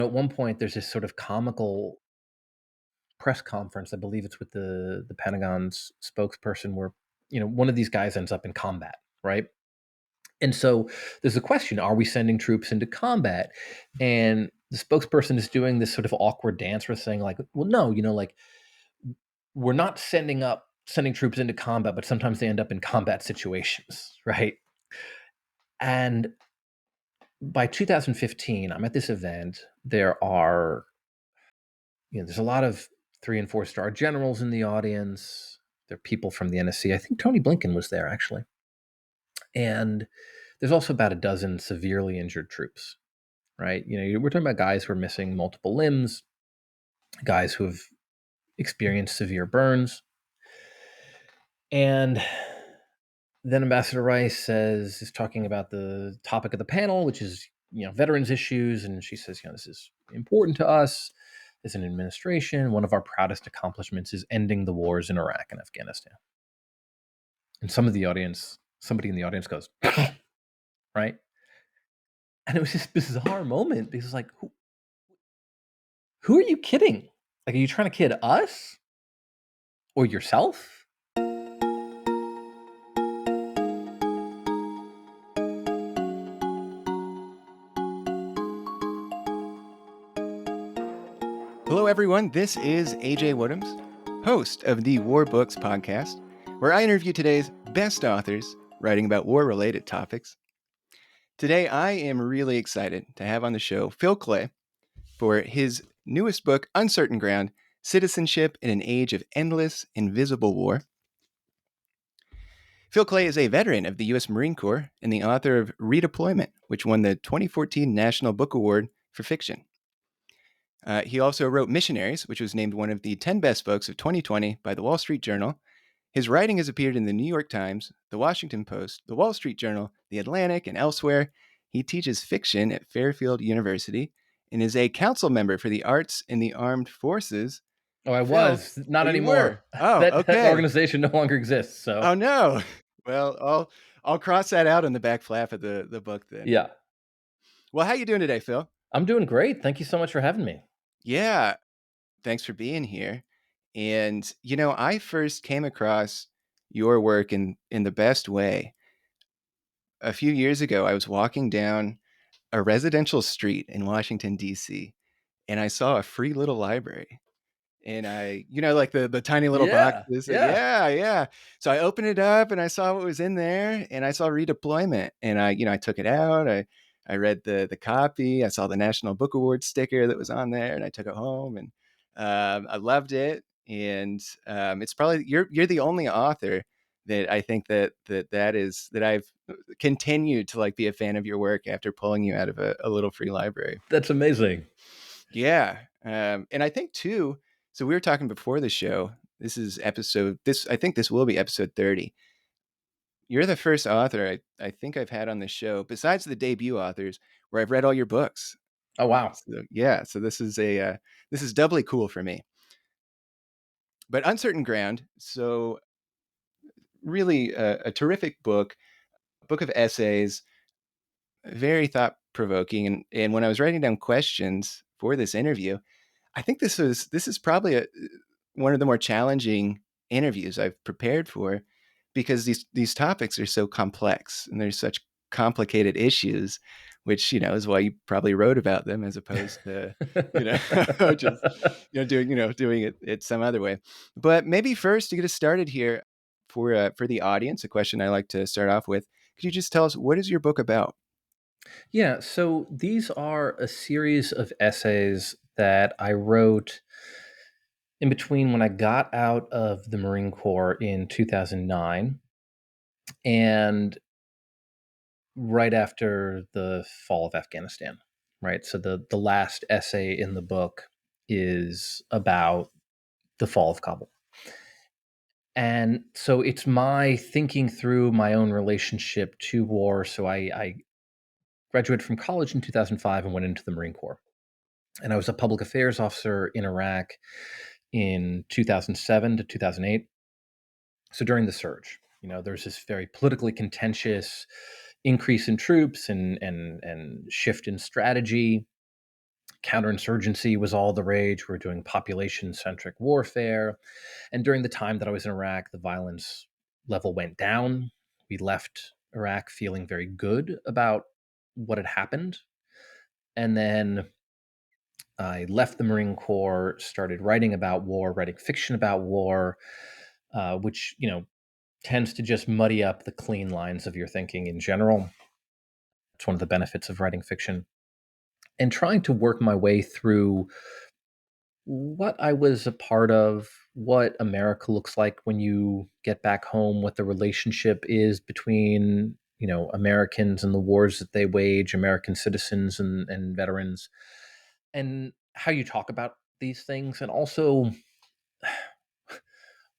At one point, there's this sort of comical press conference. I believe it's with the Pentagon's spokesperson, where one of these guys ends up in combat, right? And so there's a question: Are we sending troops into combat? And the spokesperson is doing this sort of awkward dance, where saying like, "Well, no, like we're not sending troops into combat, but sometimes they end up in combat situations, right?" And by 2015, I'm at this event. There's a lot of 3 and 4 star generals in the audience. There are people from the NSC. I think Tony Blinken was there actually. And there's also about a dozen severely injured troops, right? We're talking about guys who are missing multiple limbs, guys who have experienced severe burns. And then Ambassador Rice is talking about the topic of the panel, which is, veterans issues. And she says, this is important to us as an administration. One of our proudest accomplishments is ending the wars in Iraq and Afghanistan. And somebody in the audience goes, right? And it was this bizarre moment because like, who are you kidding? Like, are you trying to kid us or yourself? Hello, everyone. This is AJ Woodhams, host of the War Books podcast, where I interview today's best authors writing about war-related topics. Today, I am really excited to have on the show Phil Klay for his newest book, Uncertain Ground: Citizenship in an Age of Endless Invisible War. Phil Klay is a veteran of the U.S. Marine Corps and the author of Redeployment, which won the 2014 National Book Award for fiction. He also wrote Missionaries, which was named one of the 10 best books of 2020 by the Wall Street Journal. His writing has appeared in the New York Times, the Washington Post, the Wall Street Journal, the Atlantic, and elsewhere. He teaches fiction at Fairfield University and is a council member for the Arts in the Armed Forces. Oh, I Phil, was. Not you were. anymore. Oh, That okay. organization no longer exists. So, Oh, no. Well, I'll cross that out on the back flap of the book then. yeah. Well, how you doing today, Phil? I'm doing great. Thank you so much for having me. Yeah, thanks for being here. And, I first came across your work in the best way. A few years ago, I was walking down a residential street in Washington, D.C., and I saw a free little library. And I, like the tiny little Yeah. boxes. Yeah. Yeah, yeah. So I opened it up and I saw what was in there, and I saw Redeployment. And I took it out. I read the copy. I saw the National Book Award sticker that was on there, and I took it home, and I loved it. And it's probably you're the only author that I think that I've continued to like be a fan of your work after pulling you out of a little free library. That's amazing. Yeah. And I think too, so we were talking before the show. I think this will be episode 30. You're the first author I think I've had on the show, besides the debut authors, where I've read all your books. Oh, wow. So, yeah, so this is doubly cool for me. But Uncertain Ground, so really a terrific book of essays, very thought provoking. And when I was writing down questions for this interview, I think this is probably one of the more challenging interviews I've prepared for, because these topics are so complex and there's such complicated issues, which is why you probably wrote about them as opposed to just doing it some other way. But maybe first, to get us started here, for the audience, a question I like to start off with: could you just tell us, what is your book about? Yeah. So these are a series of essays that I wrote in between when I got out of the Marine Corps in 2009 and right after the fall of Afghanistan, right? So the last essay in the book is about the fall of Kabul. And so it's my thinking through my own relationship to war. So I graduated from college in 2005 and went into the Marine Corps. And I was a public affairs officer in Iraq in 2007 to 2008. So during the surge, there's this very politically contentious increase in troops and shift in strategy. counterinsurgency was all the rage. We were doing population centric warfare. And during the time that I was in Iraq, the violence level went down. We left Iraq feeling very good about what had happened. And then I left the Marine Corps, started writing about war, writing fiction about war, which, tends to just muddy up the clean lines of your thinking in general. It's one of the benefits of writing fiction. And trying to work my way through what I was a part of, what America looks like when you get back home, what the relationship is between, Americans and the wars that they wage, American citizens and veterans, and how you talk about these things, and also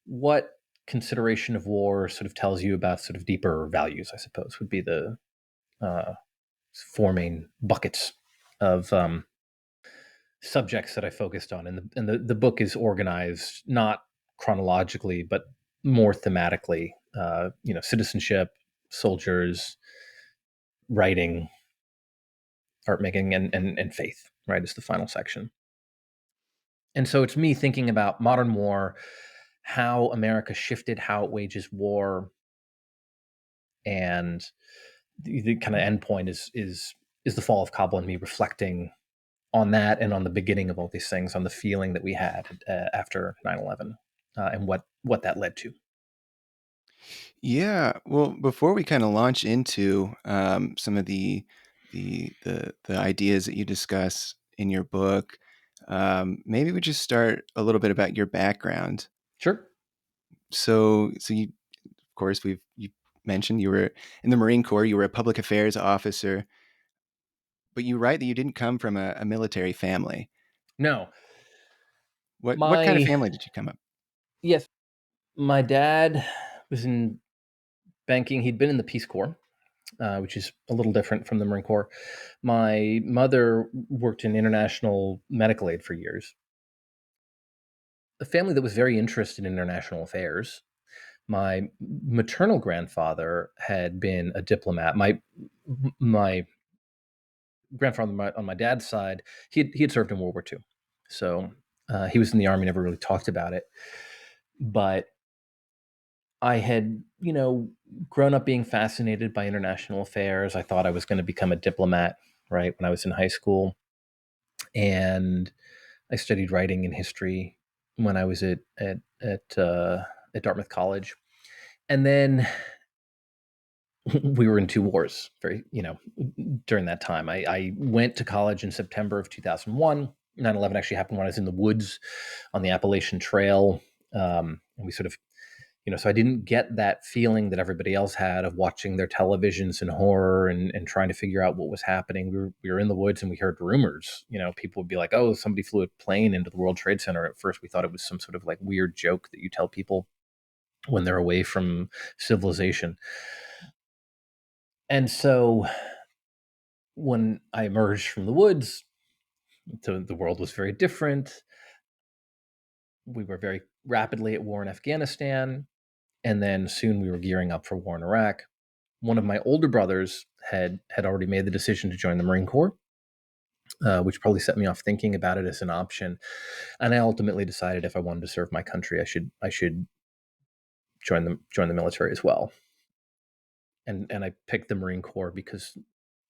what consideration of war sort of tells you about sort of deeper values, I suppose, would be the uh, four main buckets of subjects that I focused on. And the book is organized not chronologically, but more thematically. Citizenship, soldiers, writing, art making, and faith. Right, is the final section. And so it's me thinking about modern war, how America shifted, how it wages war, and the kind of endpoint is the fall of Kabul, and me reflecting on that and on the beginning of all these things, on the feeling that we had after 9/11, and what that led to. Yeah. Well, before we kind of launch into some of the ideas that you discuss in your book, maybe we just start a little bit about your background. Sure. So you, of course, you mentioned you were in the Marine Corps. You were a public affairs officer, but you write that you didn't come from a military family. No, What kind of my family did you come up? yes, my dad was in banking. He'd been in the Peace Corps, which is a little different from the Marine Corps. My mother worked in international medical aid for years. A family that was very interested in international affairs. My maternal grandfather had been a diplomat. My grandfather on my dad's side, he had served in World War II, so he was in the army. Never really talked about it, but I had grown up being fascinated by international affairs. I thought I was going to become a diplomat, right, when I was in high school, and I studied writing and history when I was at Dartmouth College, and then we were in two wars during that time. I went to college in September of 2001. 9/11 actually happened when I was in the woods on the Appalachian Trail. And we sort of, so I didn't get that feeling that everybody else had of watching their televisions in horror and trying to figure out what was happening. We were in the woods and we heard rumors. People would be like, oh, somebody flew a plane into the World Trade Center. At first, we thought it was some sort of like weird joke that you tell people when they're away from civilization. And so when I emerged from the woods, the world was very different. We were very rapidly at war in Afghanistan, and then soon we were gearing up for war in Iraq. One of my older brothers had already made the decision to join the Marine Corps, which probably set me off thinking about it as an option. And I ultimately decided if I wanted to serve my country, I should join the military as well. And I picked the Marine Corps because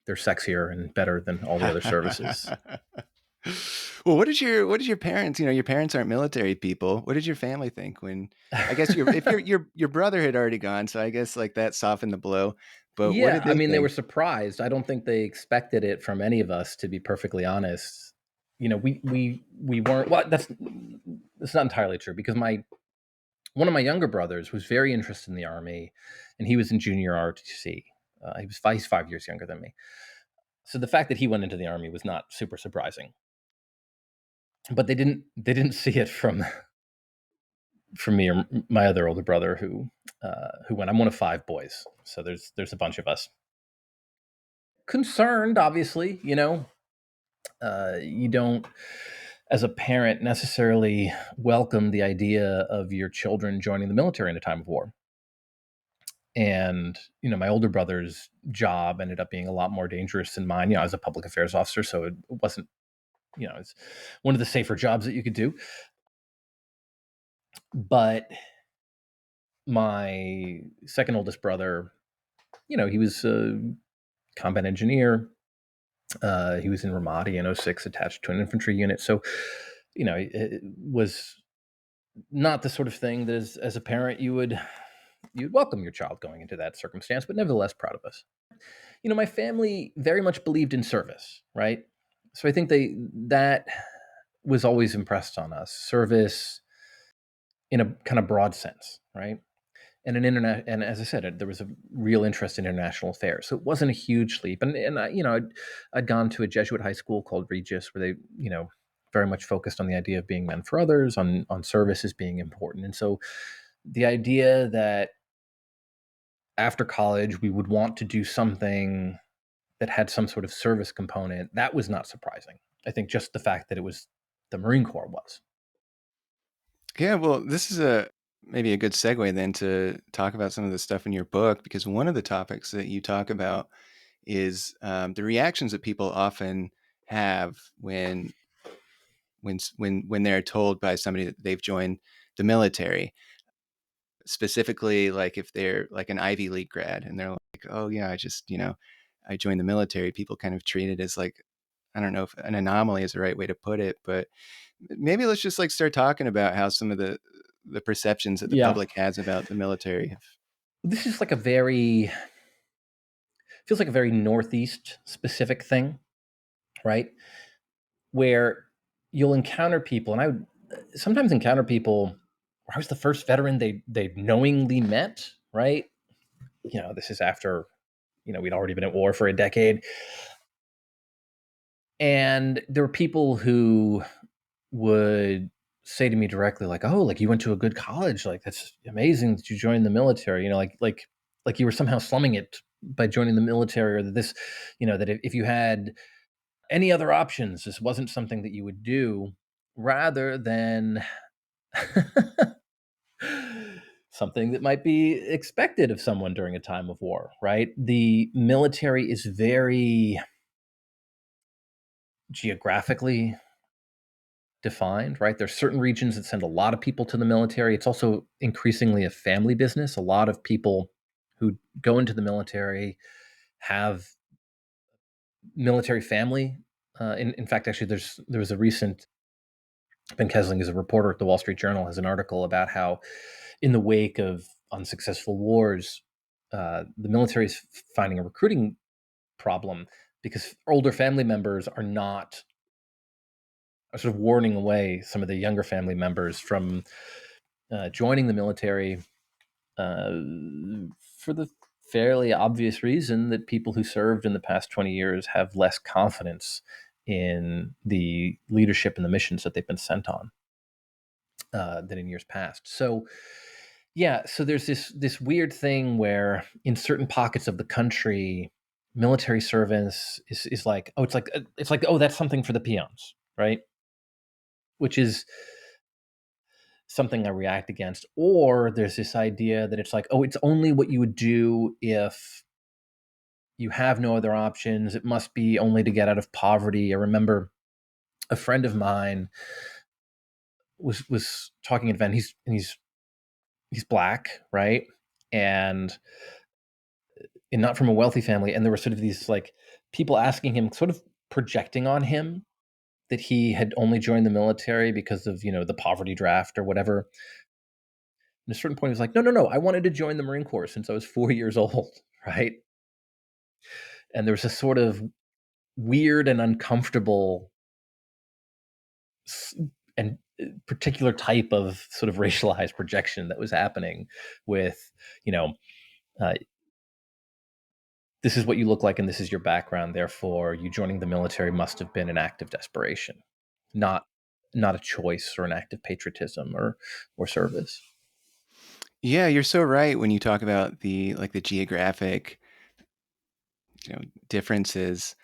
they're sexier and better than all the other services. Well, what did your parents? Your parents aren't military people. What did your family think when? I guess your brother had already gone, so I guess like that softened the blow. But what Yeah, did I they mean, they were think? surprised. I don't think they expected it from any of us, to be perfectly honest. We weren't. Well, that's not entirely true because my one of my younger brothers was very interested in the army, and he was in junior ROTC. He's 5 years younger than me, so the fact that he went into the army was not super surprising. But they didn't see it from me or my other older brother who went. I'm one of five boys, so there's a bunch of us. Concerned, obviously, you don't, as a parent, necessarily welcome the idea of your children joining the military in a time of war. And my older brother's job ended up being a lot more dangerous than mine. I was a public affairs officer, so it wasn't It's one of the safer jobs that you could do. But my second oldest brother, he was a combat engineer. He was in Ramadi in '06, attached to an infantry unit. So, it was not the sort of thing that as a parent you'd welcome your child going into that circumstance, but nevertheless proud of us. My family very much believed in service, right? So I think that was always impressed on us. Service in a kind of broad sense, right? And and as I said, there was a real interest in international affairs. So it wasn't a huge leap. And I'd gone to a Jesuit high school called Regis, where they, very much focused on the idea of being men for others, on service as being important. And so the idea that after college we would want to do something that had some sort of service component, that was not surprising. I think just the fact that it was the Marine Corps was. Yeah, well, this is a maybe a good segue then to talk about some of the stuff in your book, because one of the topics that you talk about is the reactions that people often have when they're told by somebody that they've joined the military. Specifically, like if they're like an Ivy League grad and they're like, "Oh yeah, I joined the military." People kind of treat it as like, I don't know if an anomaly is the right way to put it, but maybe let's just like start talking about how some of the perceptions that the Yeah. public has about the military have. This is like a very feels like a very Northeast specific thing, right? Where you'll encounter people, and I would sometimes encounter people where I was the first veteran they knowingly met, right? This is after, we'd already been at war for a decade. And there were people who would say to me directly, like, "Oh, like you went to a good college, like that's amazing that you joined the military." Like you were somehow slumming it by joining the military, or that that if you had any other options, this wasn't something that you would do, rather than something that might be expected of someone during a time of war, right? The military is very geographically defined, right? There's certain regions that send a lot of people to the military. It's also increasingly a family business. A lot of people who go into the military have military family. In fact, actually, there was a recent Ben Kesling is a reporter at the Wall Street Journal, has an article about how, in the wake of unsuccessful wars, the military is finding a recruiting problem because older family members are sort of warning away some of the younger family members from joining the military, uh, for the fairly obvious reason that people who served in the past 20 years have less confidence in the leadership and the missions that they've been sent on, than in years past. So yeah, so there's this weird thing where in certain pockets of the country, military service is like, oh, it's like, oh, that's something for the peons, right? Which is something I react against. Or there's this idea that it's like, oh, it's only what you would do if you have no other options. It must be only to get out of poverty. I remember a friend of mine was talking at an event. He's black, right? And not from a wealthy family. And there were sort of these like people asking him, sort of projecting on him that he had only joined the military because of, the poverty draft or whatever. At a certain point, he was like, "No, no, no! I wanted to join the Marine Corps since I was 4 years old." Right? And there was a sort of weird and uncomfortable and particular type of sort of racialized projection that was happening with, you know, uh, this is what you look like and this is your background. Therefore, you joining the military must have been an act of desperation, not not a choice or an act of patriotism or service. Yeah, you're so right when you talk about the geographic, differences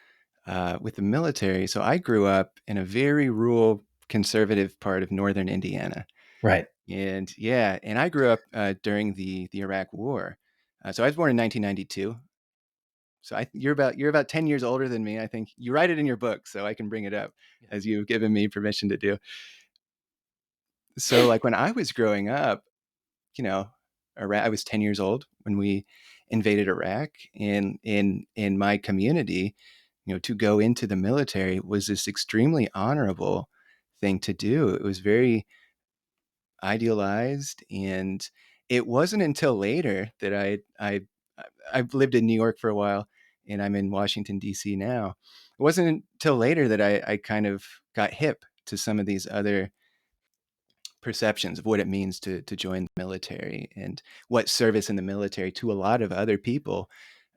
with the military. So I grew up in a very rural, conservative part of northern Indiana, Right. and yeah, and I grew up during the Iraq War. So I was born in 1992. So you're about 10 years older than me. I think you write it in your book, so I can bring it up Yeah. as you've given me permission to do. So like when I was growing up, you know, Iraq, I was 10 years old when we invaded Iraq, and in my community, to go into the military was this extremely honorable thing to do. It was very idealized, and it wasn't until later that I've lived in New York for a while, and I'm in Washington D.C. now. It wasn't until later that I kind of got hip to some of these other perceptions of what it means to join the military, and what service in the military to a lot of other people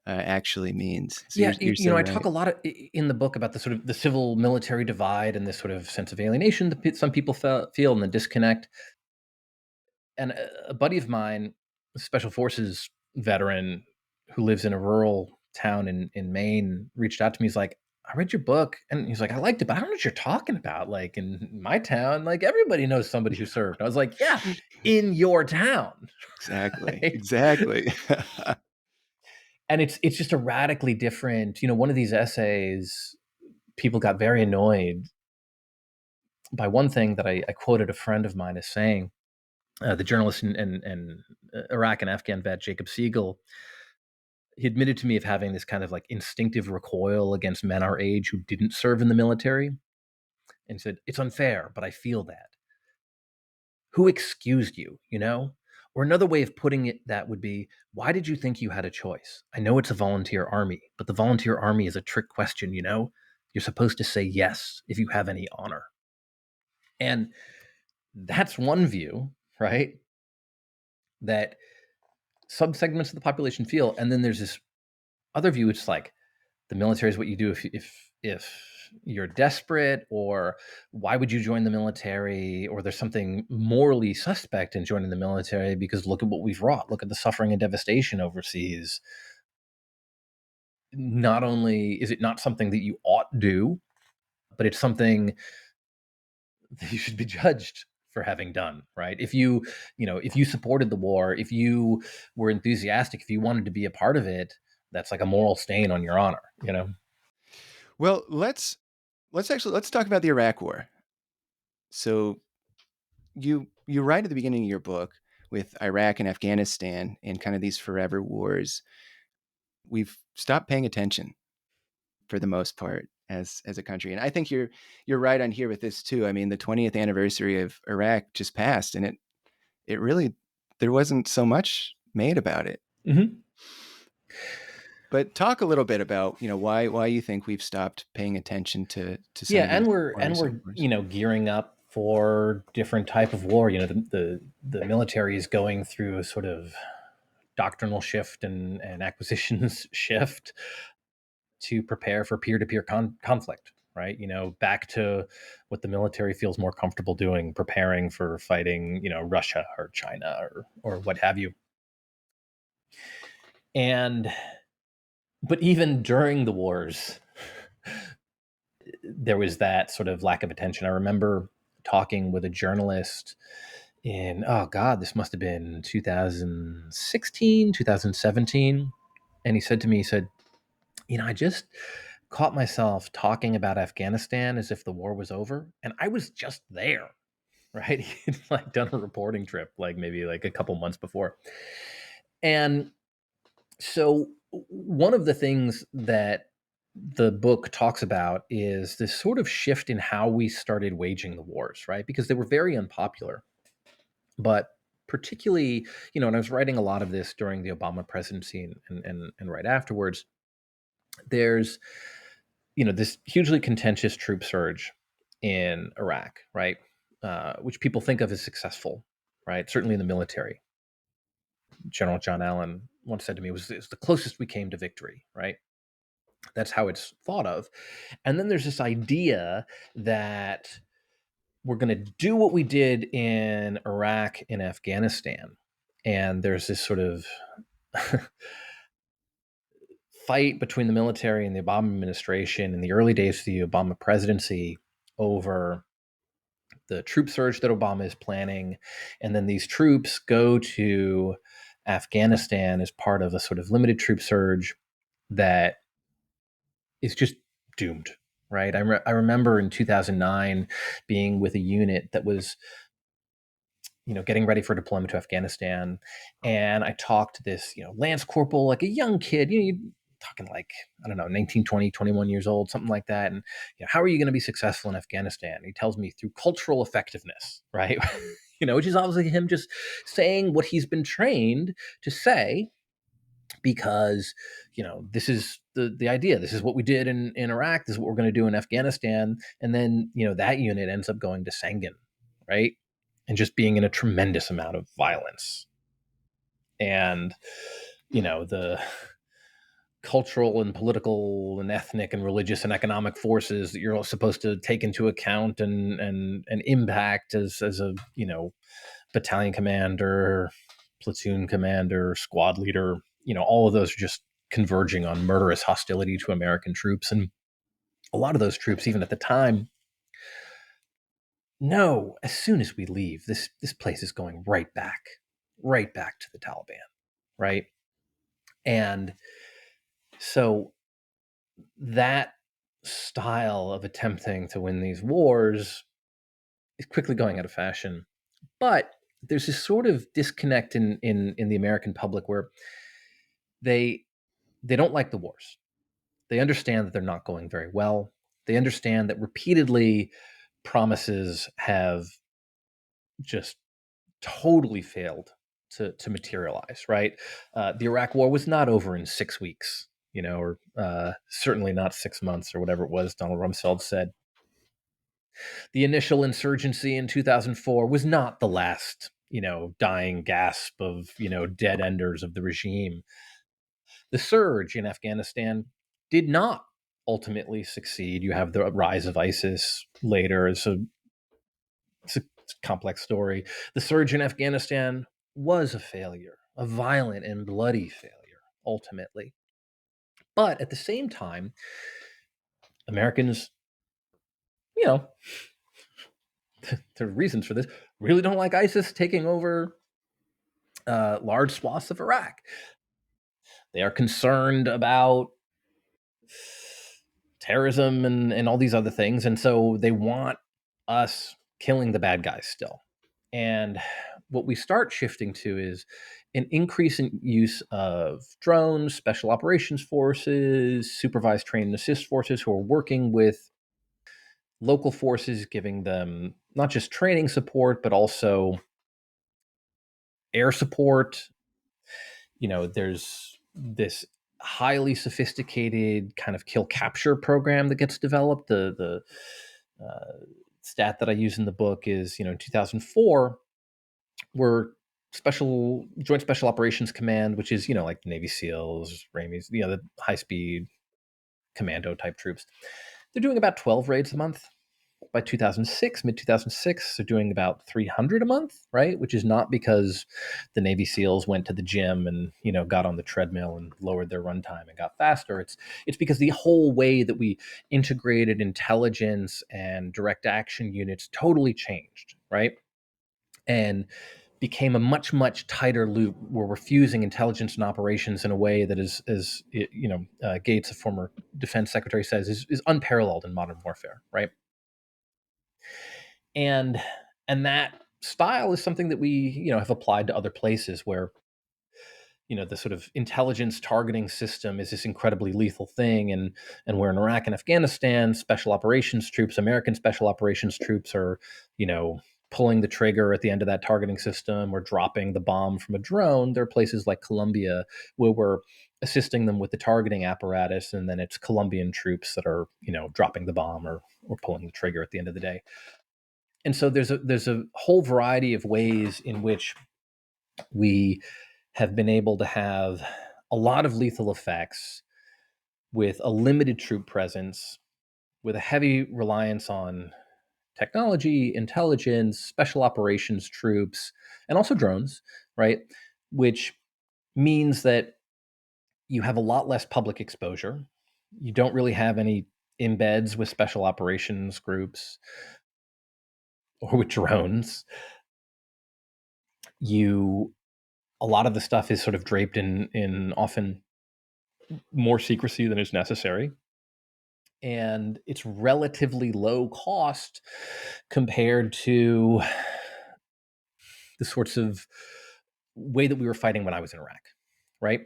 actually means. So Yeah, you're so I talk right. a lot in the book about the sort of the civil military divide and this sort of sense of alienation that some people feel, and the disconnect. And a buddy of mine, a special forces veteran who lives in a rural town in Maine, reached out to me. He's like, "I read your book," and he's like, "I liked it, but I don't know what you're talking about. Like in my town, like everybody knows somebody who served." I was like, "Yeah, in your town." Exactly. Right? Exactly. And it's just a radically different. One of these essays, people got very annoyed by one thing that I quoted a friend of mine as saying. The journalist and Iraq and Afghan vet Jacob Siegel, he admitted to me of having this kind of like instinctive recoil against men our age who didn't serve in the military, and said, "It's unfair, but I feel that. Who excused you, you know?" Or another way of putting it that would be, "Why did you think you had a choice? I know it's a volunteer army, but the volunteer army is a trick question, you know? You're supposed to say yes if you have any honor." And that's one view, right? That subsegments of the population feel. And then there's this other view, it's like the military is what you do if you're desperate, or why would you join the military, or there's something morally suspect in joining the military because look at what we've wrought, look at the suffering and devastation overseas. Not only is it not something that you ought do, but it's something that you should be judged for having done, right? If you supported the war, if you were enthusiastic, if you wanted to be a part of it, that's like a moral stain on your honor. Well, let's talk about the Iraq War. So you write at the beginning of your book with Iraq and Afghanistan and kind of these forever wars. We've stopped paying attention for the most part as a country, and I think you're right on here with this too. I mean, the 20th anniversary of Iraq just passed, and it really, there wasn't so much made about it. Hmm. But talk a little bit about why you think we've stopped paying attention to some Yeah, of these and we're and wars and we're wars. gearing up for different type of war. The military is going through a sort of doctrinal shift and acquisitions shift to prepare for peer-to-peer conflict, right? Back to what the military feels more comfortable doing, preparing for fighting, Russia or China or what have you. And but even during the wars, there was that sort of lack of attention. I remember talking with a journalist in, oh god, this must have been 2016, 2017, and he said, I just caught myself talking about Afghanistan as if the war was over, and I was just there, right? He'd like done a reporting trip like maybe like a couple months before. And so one of the things that the book talks about is this sort of shift in how we started waging the wars, right? Because they were very unpopular. But particularly, and I was writing a lot of this during the Obama presidency and right afterwards, there's, this hugely contentious troop surge in Iraq, right? Which people think of as successful, right? Certainly in the military. General John Allen once said to me, it was the closest we came to victory, right? That's how it's thought of. And then there's this idea that we're going to do what we did in Iraq and Afghanistan. And there's this sort of fight between the military and the Obama administration in the early days of the Obama presidency over the troop surge that Obama is planning. And then these troops go to Afghanistan as part of a sort of limited troop surge that is just doomed, right? I remember in 2009 being with a unit that was, getting ready for deployment to Afghanistan, and I talked to this, Lance Corporal, like a young kid, you talking like, I don't know, 19, 20, 21 years old, something like that. And how are you going to be successful in Afghanistan? And he tells me through cultural effectiveness, right? Which is obviously him just saying what he's been trained to say, because this is the idea, this is what we did in Iraq, this is what we're going to do in Afghanistan. And then that unit ends up going to Sangin, right, and just being in a tremendous amount of violence. And the cultural and political and ethnic and religious and economic forces that you're supposed to take into account and impact as a battalion commander, platoon commander, squad leader, all of those are just converging on murderous hostility to American troops. And a lot of those troops, even at the time, know as soon as we leave, this place is going right back to the Taliban, right? And so that style of attempting to win these wars is quickly going out of fashion. But there's this sort of disconnect in the American public where they they don't like the wars. They understand that they're not going very well. They understand that repeatedly promises have just totally failed to materialize, right? The Iraq War was not over in 6 weeks, or certainly not 6 months or whatever it was Donald Rumsfeld said. The initial insurgency in 2004 was not the last, dying gasp of, dead enders of the regime. The surge in Afghanistan did not ultimately succeed. You have the rise of ISIS later. It's a complex story. The surge in Afghanistan was a failure, a violent and bloody failure, ultimately. But at the same time, Americans, you know, there are reasons for this, really don't like ISIS taking over large swaths of Iraq. They are concerned about terrorism and all these other things. And so they want us killing the bad guys still. And what we start shifting to is an increase in use of drones, special operations forces, supervised train and assist forces who are working with local forces, giving them not just training support, but also air support. There's this highly sophisticated kind of kill capture program that gets developed. The stat that I use in the book is, in 2004, we're Joint Special Operations Command, which is, like the Navy SEALs, Ramis, the high speed commando type troops. They're doing about 12 raids a month. By 2006, mid 2006, they're doing about 300 a month, right? Which is not because the Navy SEALs went to the gym and got on the treadmill and lowered their runtime and got faster. It's because the whole way that we integrated intelligence and direct action units totally changed, right? And became a much tighter loop where we're fusing intelligence and operations in a way that is Gates, a former defense secretary, says is unparalleled in modern warfare, right? and and that style is something that we have applied to other places where the sort of intelligence targeting system is this incredibly lethal thing. And where in Iraq and Afghanistan, special operations troops, American special operations troops, are pulling the trigger at the end of that targeting system or dropping the bomb from a drone. There are places like Colombia where we're assisting them with the targeting apparatus, and then it's Colombian troops that are dropping the bomb or pulling the trigger at the end of the day. And so there's a whole variety of ways in which we have been able to have a lot of lethal effects with a limited troop presence, with a heavy reliance on technology, intelligence, special operations troops, and also drones, right? Which means that you have a lot less public exposure. You don't really have any embeds with special operations groups or with drones. You A lot of the stuff is sort of draped in often more secrecy than is necessary. and it's relatively low cost compared to the sorts of way that we were fighting when I was in Iraq, right?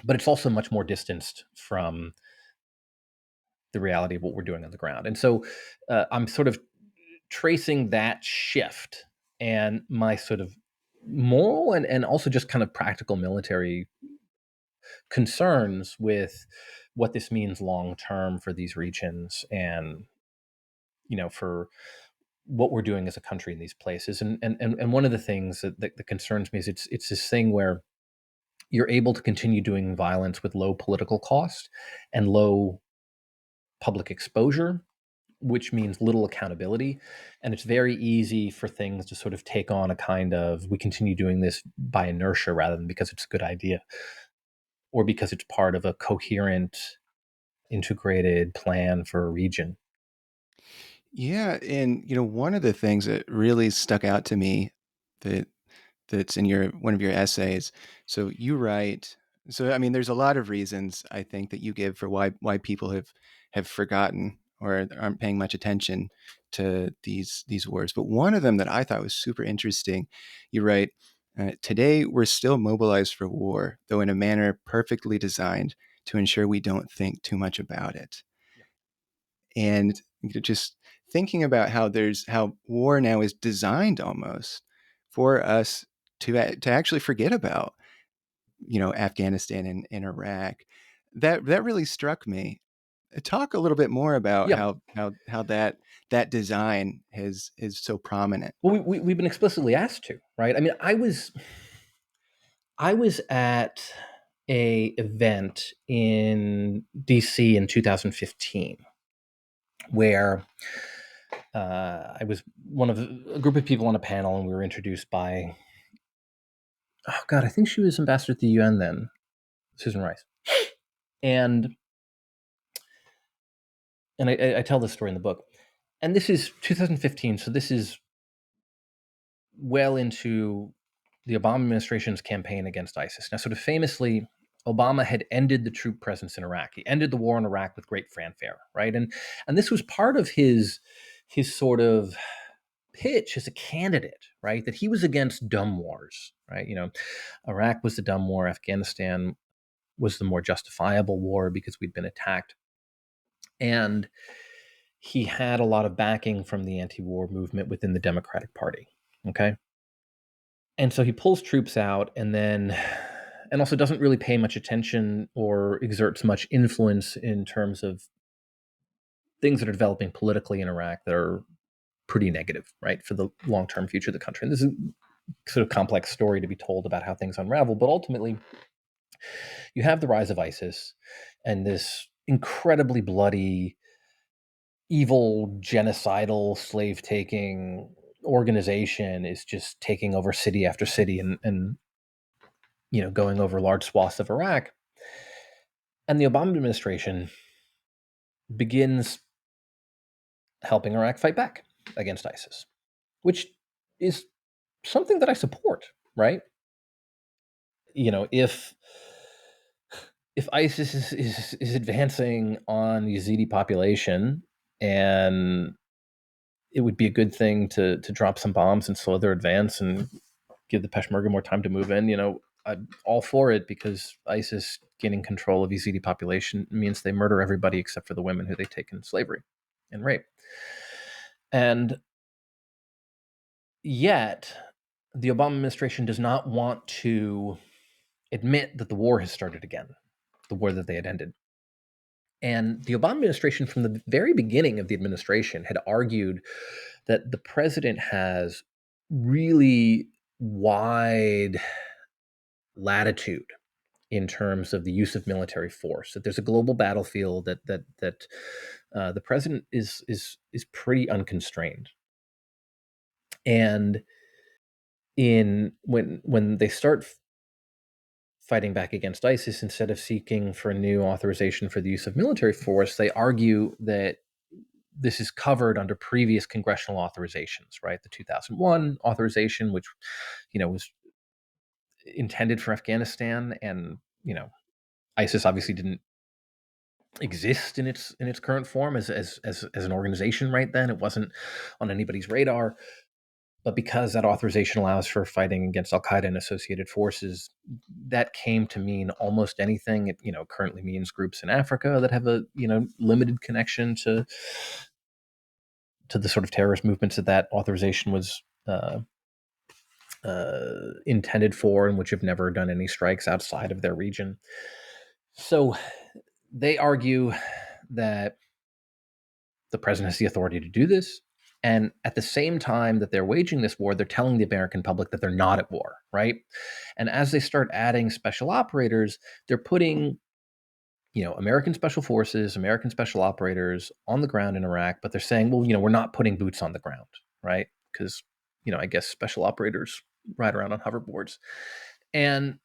But it's also much more distanced from the reality of what we're doing on the ground. And so I'm sort of tracing that shift and my sort of moral and also just kind of practical military concerns with what this means long term for these regions and for what we're doing as a country in these places. And one of the things that concerns me is it's this thing where you're able to continue doing violence with low political cost and low public exposure, which means little accountability. And it's very easy for things to sort of take on a kind of we continue doing this by inertia rather than because it's a good idea or because it's part of a coherent, integrated plan for a region. Yeah, and one of the things that really stuck out to me that that's in your one of your essays. So you write. So I mean, there's a lot of reasons I think that you give for why people have forgotten or aren't paying much attention to these wars. But one of them that I thought was super interesting, you write. Today, we're still mobilized for war, though in a manner perfectly designed to ensure we don't think too much about it. Yeah. And just thinking about how war now is designed almost for us to actually forget about Afghanistan and Iraq. That really struck me. Talk a little bit more about Yeah. how that design is so prominent. Well, we've been explicitly asked to, right? I mean, I was at a event in DC in 2015 where I was one of a group of people on a panel, and we were introduced by, oh God, I think she was ambassador to the UN then, Susan Rice, and I tell this story in the book, and this is 2015, so this is well into the Obama administration's campaign against ISIS. Now, sort of famously, Obama had ended the troop presence in Iraq. He ended the war in Iraq with great fanfare, right? And this was part of his sort of pitch as a candidate, right? That he was against dumb wars, right? Iraq was the dumb war, Afghanistan was the more justifiable war because we'd been attacked. And he had a lot of backing from the anti-war movement within the Democratic Party. Okay. And so he pulls troops out and also doesn't really pay much attention or exerts much influence in terms of things that are developing politically in Iraq that are pretty negative, right, for the long-term future of the country. And this is a sort of complex story to be told about how things unravel, but ultimately you have the rise of ISIS and this incredibly bloody, evil, genocidal, slave-taking organization is just taking over city after city and going over large swaths of Iraq. And the Obama administration begins helping Iraq fight back against ISIS, which is something that I support, right? If ISIS is advancing on the Yazidi population, and it would be a good thing to drop some bombs and slow their advance and give the Peshmerga more time to move in. I'm all for it because ISIS gaining control of Yazidi population means they murder everybody except for the women who they take in slavery and rape. And yet, the Obama administration does not want to admit that the war has started again, the war that they had ended. And the Obama administration, from the very beginning of the administration, had argued that the president has really wide latitude in terms of the use of military force. That there's a global battlefield that the president is pretty unconstrained. And in when they start fighting back against ISIS, instead of seeking for a new authorization for the use of military force, they argue that this is covered under previous congressional authorizations, right? The 2001 authorization, which was intended for Afghanistan, and ISIS obviously didn't exist in its current form as an organization right then. It wasn't on anybody's radar. But because that authorization allows for fighting against Al Qaeda and associated forces, that came to mean almost anything. It currently means groups in Africa that have a limited connection to the sort of terrorist movements that authorization was intended for, and which have never done any strikes outside of their region. So they argue that the president has the authority to do this. And at the same time that they're waging this war, they're telling the American public that they're not at war, right? And as they start adding special operators, they're putting, American special forces, American special operators on the ground in Iraq, but they're saying, well, we're not putting boots on the ground, right? Because, I guess special operators ride around on hoverboards. And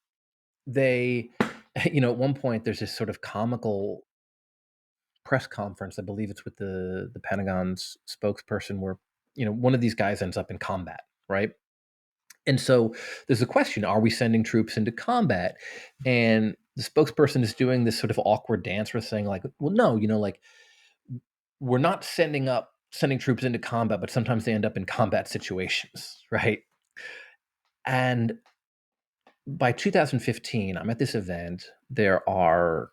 they, at one point, there's this sort of comical press conference. I believe it's with the Pentagon's spokesperson, where one of these guys ends up in combat, right? And so there's a question: are we sending troops into combat? And the spokesperson is doing this sort of awkward dance, with saying like, well, no, like we're not sending troops into combat, but sometimes they end up in combat situations, right? And by 2015, I'm at this event. There's a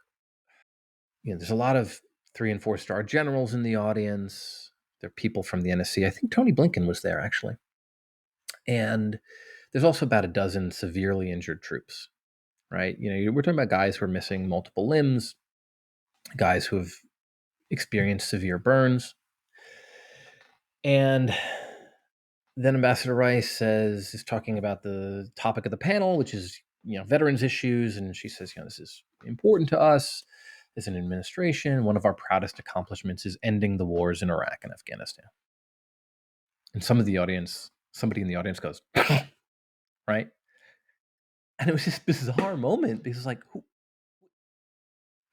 lot of 3 and 4 star generals in the audience. There are people from the NSC. I think Tony Blinken was there, actually. And there's also about a dozen severely injured troops, right? We're talking about guys who are missing multiple limbs, guys who have experienced severe burns. And then Ambassador Rice is talking about the topic of the panel, which is, veterans issues. And she says, this is important to us as an administration. One of our proudest accomplishments is ending the wars in Iraq and Afghanistan. And somebody in the audience goes, right? And it was this bizarre moment because, like,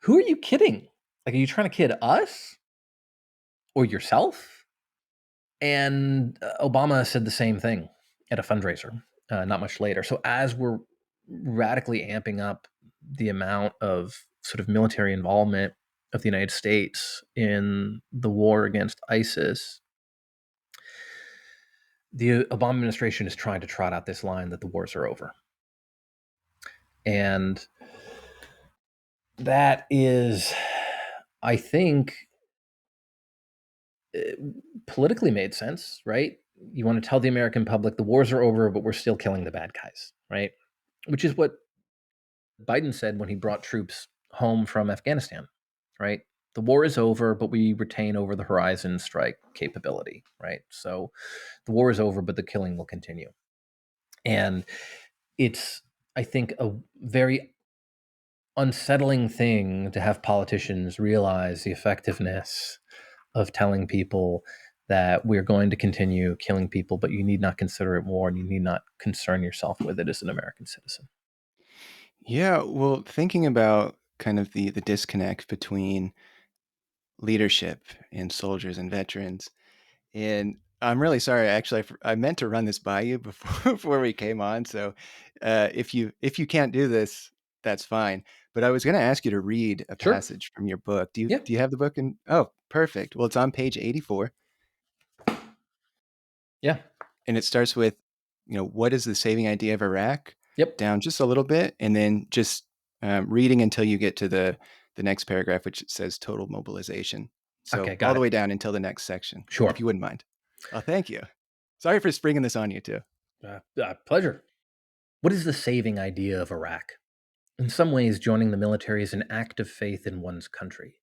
who are you kidding? Like, are you trying to kid us or yourself? And Obama said the same thing at a fundraiser not much later. So as we're radically amping up the amount of sort of military involvement of the United States in the war against ISIS, the Obama administration is trying to trot out this line that the wars are over. And that is, I think, politically made sense, right? You want to tell the American public the wars are over, but we're still killing the bad guys, right? Which is what Biden said when he brought troops home from Afghanistan, right? The war is over, but we retain over the horizon strike capability, right? So the war is over, but the killing will continue. And it's, I think, a very unsettling thing to have politicians realize the effectiveness of telling people that we're going to continue killing people, but you need not consider it war and you need not concern yourself with it as an American citizen. Yeah, well, thinking about kind of the disconnect between leadership and soldiers and veterans, and I'm really sorry. Actually, I meant to run this by you before before we came on. So, if you can't do this, that's fine. But I was going to ask you to read a Sure. passage from your book. Yeah. Do you have the book? In Oh, perfect. Well, it's on page 84, Yeah. and it starts with, what is the saving idea of Iraq? Yep. Down just a little bit, and then just reading until you get to the next paragraph, which says total mobilization. Okay. So all Got the it. way down until the next section, if Sure. you wouldn't mind. Oh, thank you. Sorry for springing this on you too. Pleasure. What is the saving idea of Iraq? In some ways, joining the military is an act of faith in one's country,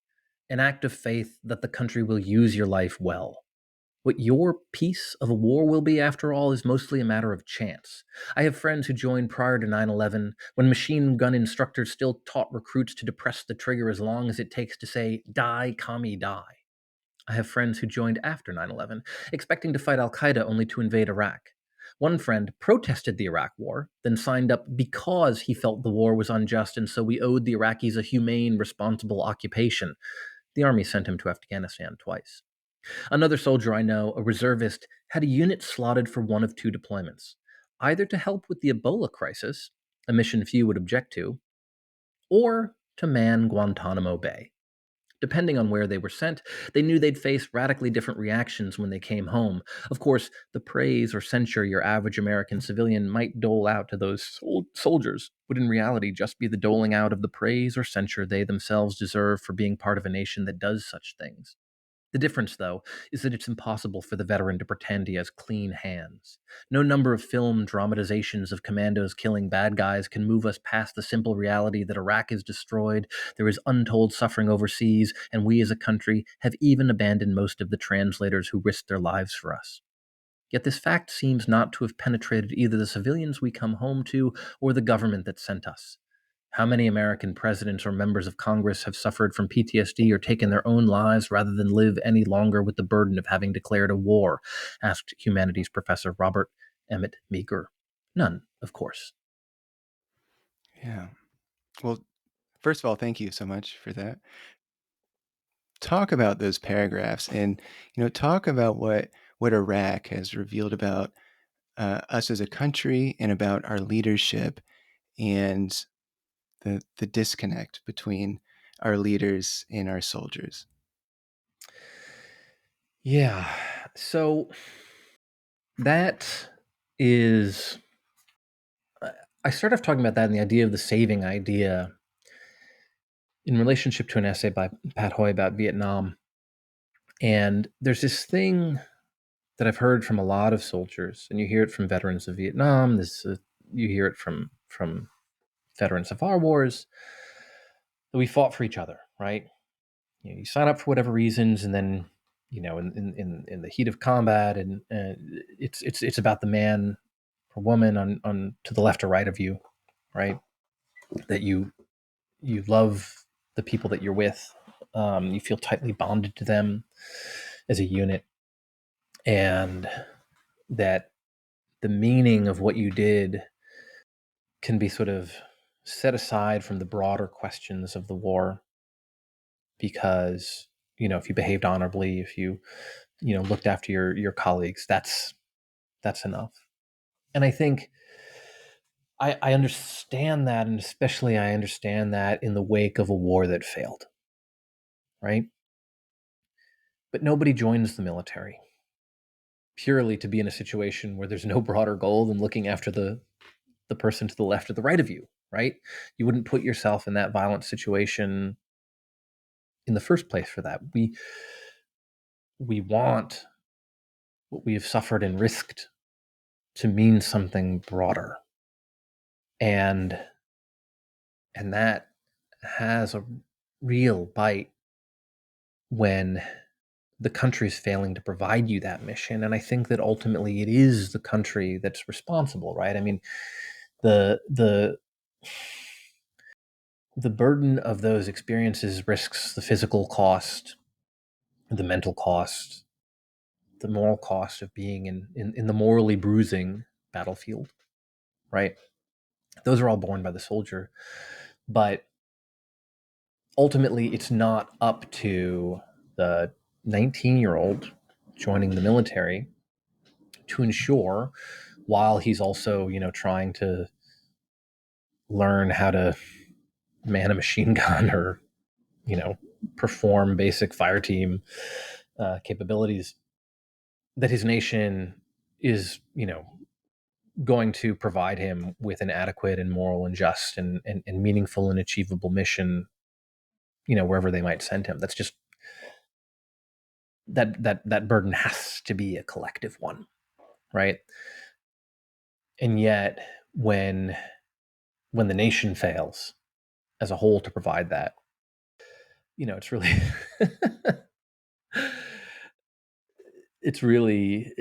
an act of faith that the country will use your life well. What your piece of a war will be, after all, is mostly a matter of chance. I have friends who joined prior to 9/11, when machine gun instructors still taught recruits to depress the trigger as long as it takes to say, die, commie, die. I have friends who joined after 9/11, expecting to fight Al Qaeda only to invade Iraq. One friend protested the Iraq War, then signed up because he felt the war was unjust and so we owed the Iraqis a humane, responsible occupation. The army sent him to Afghanistan twice. Another soldier I know, a reservist, had a unit slotted for one of 2 deployments, either to help with the Ebola crisis, a mission few would object to, or to man Guantanamo Bay. Depending on where they were sent, they knew they'd face radically different reactions when they came home. Of course, the praise or censure your average American civilian might dole out to those soldiers would in reality just be the doling out of the praise or censure they themselves deserve for being part of a nation that does such things. The difference, though, is that it's impossible for the veteran to pretend he has clean hands. No number of film dramatizations of commandos killing bad guys can move us past the simple reality that Iraq is destroyed, there is untold suffering overseas, and we as a country have even abandoned most of the translators who risked their lives for us. Yet this fact seems not to have penetrated either the civilians we come home to or the government that sent us. How many American presidents or members of Congress have suffered from PTSD or taken their own lives rather than live any longer with the burden of having declared a war? Asked humanities professor Robert Emmett Meeker. None, of course. Yeah. Well, first of all, thank you so much for that. Talk about those paragraphs, and talk about what Iraq has revealed about us as a country and about our leadership, and the disconnect between our leaders and our soldiers. Yeah. So that is. I started off talking about that and the idea of the saving idea in relationship to an essay by Pat Hoy about Vietnam. And there's this thing that I've heard from a lot of soldiers, and you hear it from veterans of Vietnam. You hear it from veterans of our wars. That we fought for each other, right? You sign up for whatever reasons, and then in the heat of combat, and it's about the man or woman on to the left or right of you, right? That you love the people that you're with. You feel tightly bonded to them as a unit, and that the meaning of what you did can be sort of set aside from the broader questions of the war because if you behaved honorably, if you looked after your colleagues, that's enough. And I think I understand that, and especially I understand that in the wake of a war that failed, right? But nobody joins the military purely to be in a situation where there's no broader goal than looking after the person to the left or the right of you, right? You wouldn't put yourself in that violent situation in the first place for that. We want what we have suffered and risked to mean something broader. And that has a real bite when the country's failing to provide you that mission. And I think that ultimately it is the country that's responsible, right? I mean, the the burden of those experiences risks the physical cost, the mental cost, the moral cost of being in the morally bruising battlefield, right? Those are all borne by the soldier. But ultimately, it's not up to the 19-year-old joining the military to ensure, while he's also, trying to learn how to man a machine gun or, you know, perform basic fire team capabilities, that his nation is, going to provide him with an adequate and moral and just and meaningful and achievable mission, wherever they might send him. That's just that burden has to be a collective one, right? And yet, when when the nation fails as a whole to provide that, it's really it's really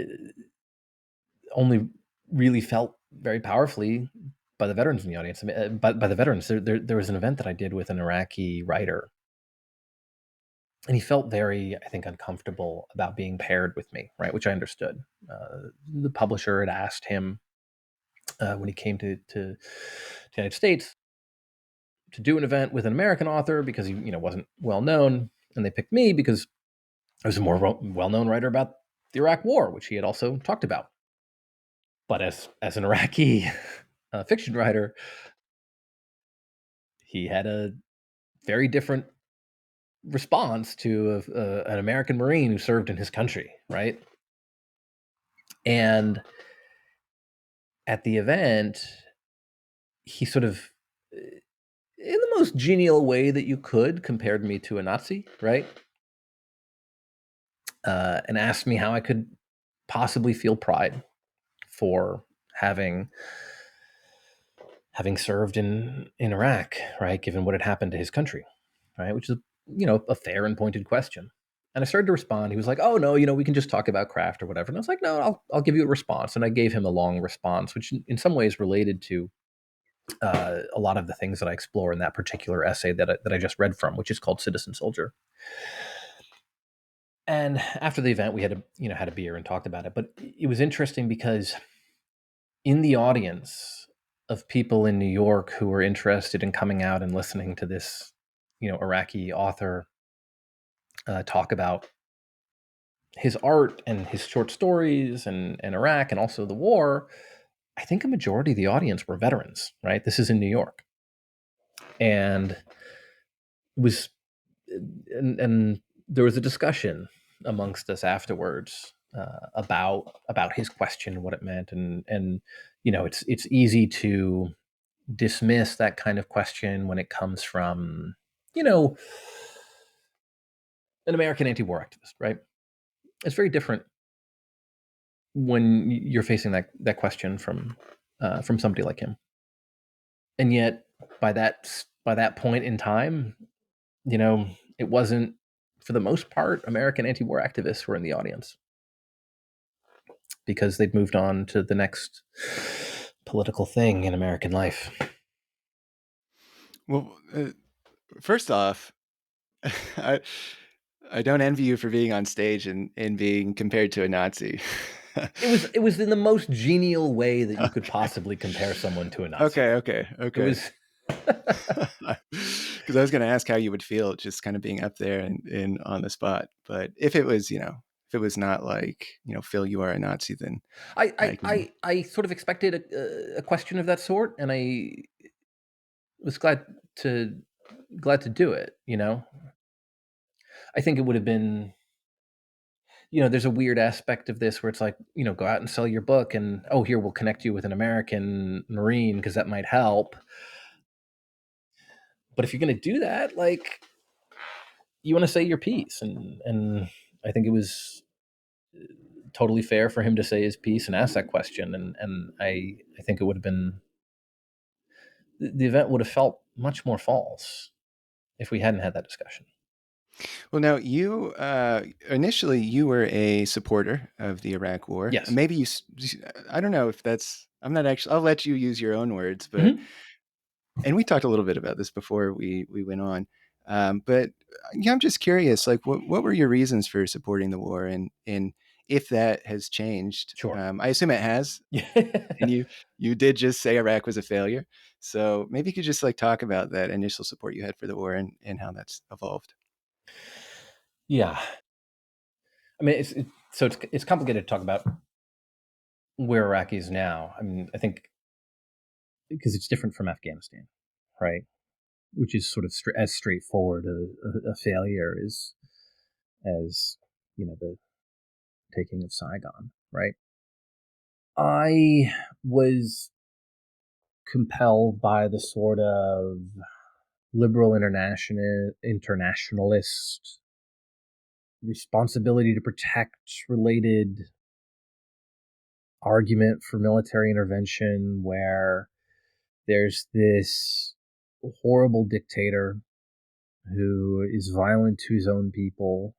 only really felt very powerfully by the veterans in the audience. I mean, by the veterans, there was an event that I did with an Iraqi writer, and he felt very, I think, uncomfortable about being paired with me, right? Which I understood. The publisher had asked him when he came to the United States to do an event with an American author because he, wasn't well known, and they picked me because I was a more well known writer about the Iraq War, which he had also talked about. But as an Iraqi fiction writer, he had a very different response to an American Marine who served in his country, right? And at the event, he sort of, in the most genial way that you could, compared me to a Nazi, right? And asked me how I could possibly feel pride for having served in Iraq, right? Given what had happened to his country, right? Which is, a fair and pointed question. And I started to respond. He was like, "Oh no, we can just talk about craft or whatever." And I was like, "No, I'll give you a response." And I gave him a long response, which in some ways related to a lot of the things that I explore in that particular essay that I just read from, which is called Citizen Soldier. And after the event, we had a beer and talked about it. But it was interesting because in the audience of people in New York who were interested in coming out and listening to this, Iraqi author talk about his art and his short stories and Iraq and also the war, I think a majority of the audience were veterans, right? This is in New York. And it was and there was a discussion amongst us afterwards about his question, what it meant, and it's easy to dismiss that kind of question when it comes from you know an American anti-war activist, right? It's very different when you're facing that question from somebody like him, and yet by that point in time, it wasn't, for the most part, American anti-war activists were in the audience because they'd moved on to the next political thing in American life. Well, first off, I I don't envy you for being on stage and being compared to a Nazi. It was in the most genial way that you could Okay. possibly compare someone to a Nazi. It Okay. was Because I was going to ask how you would feel just kind of being up there and on the spot. But if it was, if it was not like, Phil, you are a Nazi, then I I I can. I sort of expected a question of that sort, and I was to glad to do it. I think it would have been, there's a weird aspect of this where it's like, go out and sell your book, and oh, here we'll connect you with an American Marine because that might help. But if you're going to do that, like, you want to say your piece, and I think it was totally fair for him to say his piece and ask that question, and I think it would have been, the event would have felt much more false if we hadn't had that discussion. Well, now you initially you were a supporter of the Iraq War. Yes. Maybe I don't know if that's. I'm not actually. I'll let you use your own words, but Hmm. and we talked a little bit about this before we went on. But yeah, I'm just curious. Like, what were your reasons for supporting the war, and if that has changed? Sure. I assume it has. And Yeah. you did just say Iraq was a failure, so maybe you could just like talk about that initial support you had for the war and how that's evolved. Yeah. I mean, it's complicated to talk about where Iraq is now. I mean, I think because it's different from Afghanistan, right? Which is sort of as straightforward a failure as the taking of Saigon, right? I was compelled by the sort of liberal internationalist responsibility to protect related argument for military intervention, where there's this horrible dictator who is violent to his own people,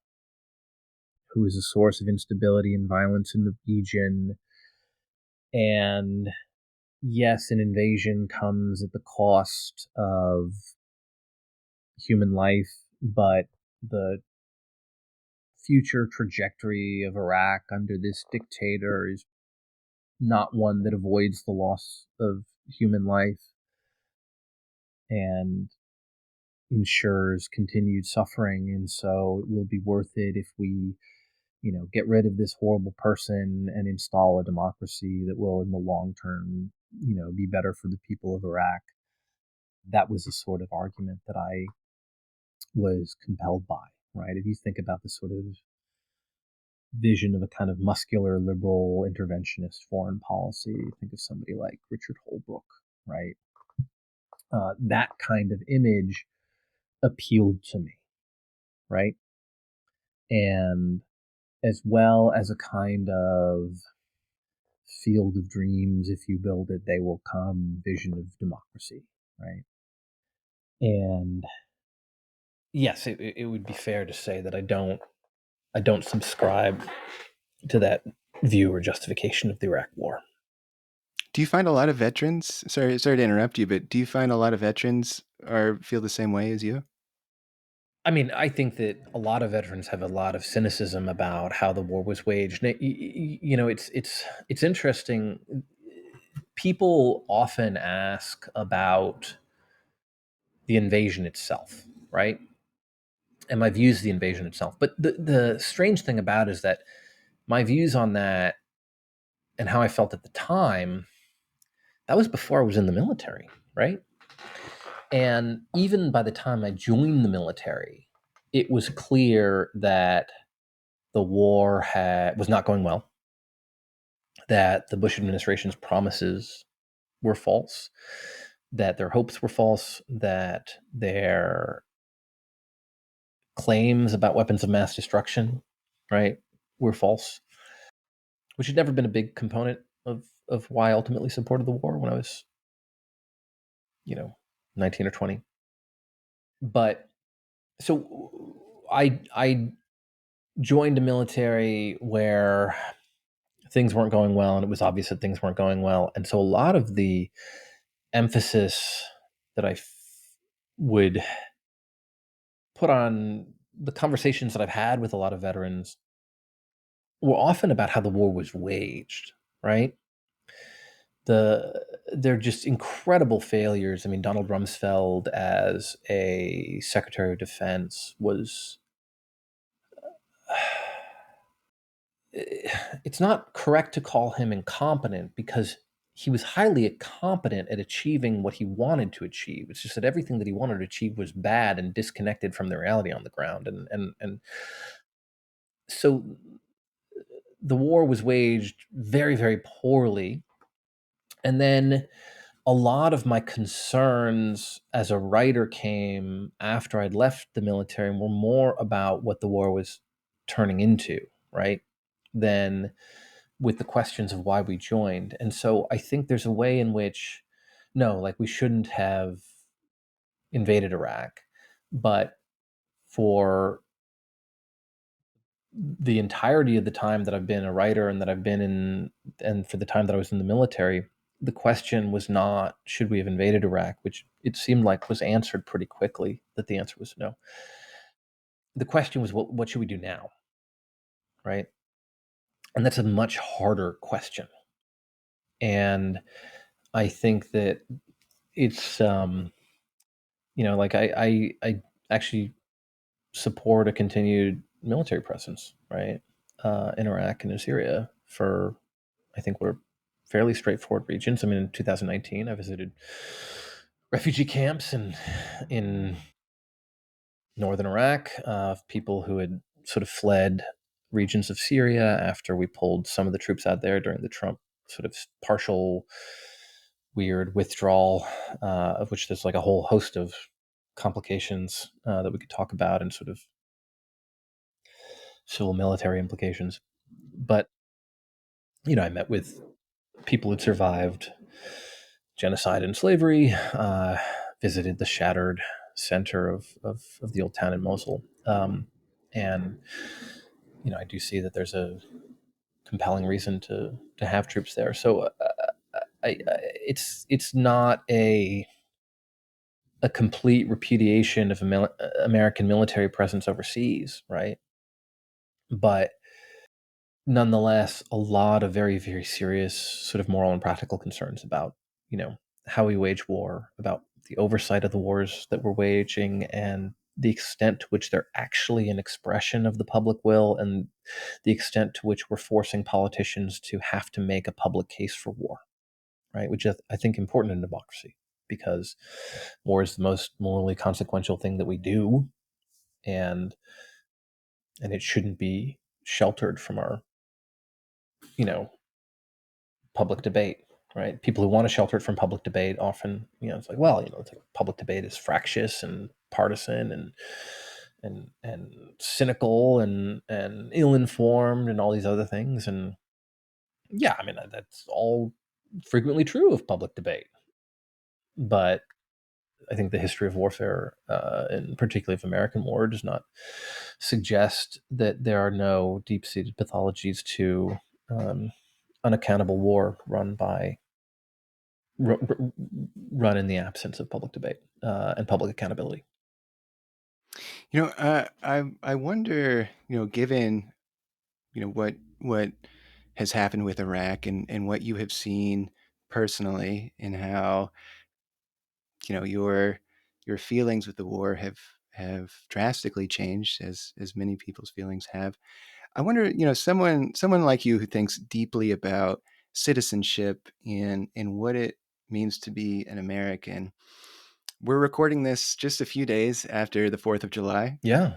who is a source of instability and violence in the region. And yes, an invasion comes at the cost of human life, but the future trajectory of Iraq under this dictator is not one that avoids the loss of human life and ensures continued suffering. And so it will be worth it if we, get rid of this horrible person and install a democracy that will, in the long term, be better for the people of Iraq. That was the sort of argument that I was compelled by, right? If you think about the sort of vision of a kind of muscular liberal interventionist foreign policy, think of somebody like Richard Holbrooke, right? That kind of image appealed to me, right? And as well as a kind of field of dreams, if you build it, they will come vision of democracy, right? And yes, it would be fair to say that I don't subscribe to that view or justification of the Iraq War. Do you find a lot of veterans? Sorry to interrupt you, but do you find a lot of veterans are feel the same way as you? I mean, I think that a lot of veterans have a lot of cynicism about how the war was waged. It's interesting. People often ask about the invasion itself, right? And my views of the invasion itself. But the strange thing about it is that my views on that and how I felt at the time, that was before I was in the military, right? And even by the time I joined the military, it was clear that the war was not going well, that the Bush administration's promises were false, that their hopes were false, that their claims about weapons of mass destruction, right, were false, which had never been a big component of why I ultimately supported the war when I was, you know, 19 or 20. But so I joined a military where things weren't going well, and it was obvious that things weren't going well, and so a lot of the emphasis that would put on the conversations that I've had with a lot of veterans were often about how the war was waged, right? They're just incredible failures. I mean, Donald Rumsfeld as a Secretary of Defense was it's not correct to call him incompetent because he was highly competent at achieving what he wanted to achieve. It's just that everything that he wanted to achieve was bad and disconnected from the reality on the ground. And so the war was waged very, very poorly. And then a lot of my concerns as a writer came after I'd left the military and were more about what the war was turning into, right? Than with the questions of why we joined. And so I think there's a way in which, no, like we shouldn't have invaded Iraq, but for the entirety of the time that I've been a writer and that I've been in, and for the time that I was in the military, the question was not should we have invaded Iraq, which it seemed like was answered pretty quickly that the answer was no. The question was what should we do now, right? And that's a much harder question. And I think that it's like I actually support a continued military presence, right, in Iraq and in Syria for I think we're fairly straightforward regions. I mean, in 2019, I visited refugee camps in northern Iraq of people who had sort of fled regions of Syria after we pulled some of the troops out there during the Trump sort of partial weird withdrawal, of which there's like a whole host of complications that we could talk about and sort of civil military implications. But I met with people who'd survived genocide and slavery, visited the shattered center of the old town in Mosul. And, I do see that there's a compelling reason to have troops there. So it's not a complete repudiation of American military presence overseas, right? But nonetheless, a lot of very, very serious sort of moral and practical concerns about, how we wage war, about the oversight of the wars that we're waging, and the extent to which they're actually an expression of the public will, and the extent to which we're forcing politicians to have to make a public case for war, right? Which is, I think, important in democracy because war is the most morally consequential thing that we do. and it shouldn't be sheltered from our, you know, public debate, right? People who want to shelter it from public debate often, it's like, well, it's like public debate is fractious and partisan and cynical and ill-informed and all these other things. And yeah, I mean, that's all frequently true of public debate. But I think the history of warfare, and particularly of American war, does not suggest that there are no deep-seated pathologies to unaccountable war run in the absence of public debate and public accountability. I wonder, given what has happened with Iraq and what you have seen personally, and how your feelings with the war have drastically changed, as many people's feelings have. I wonder, someone like you who thinks deeply about citizenship and what it means to be an American. We're recording this just a few days after the 4th of July. Yeah.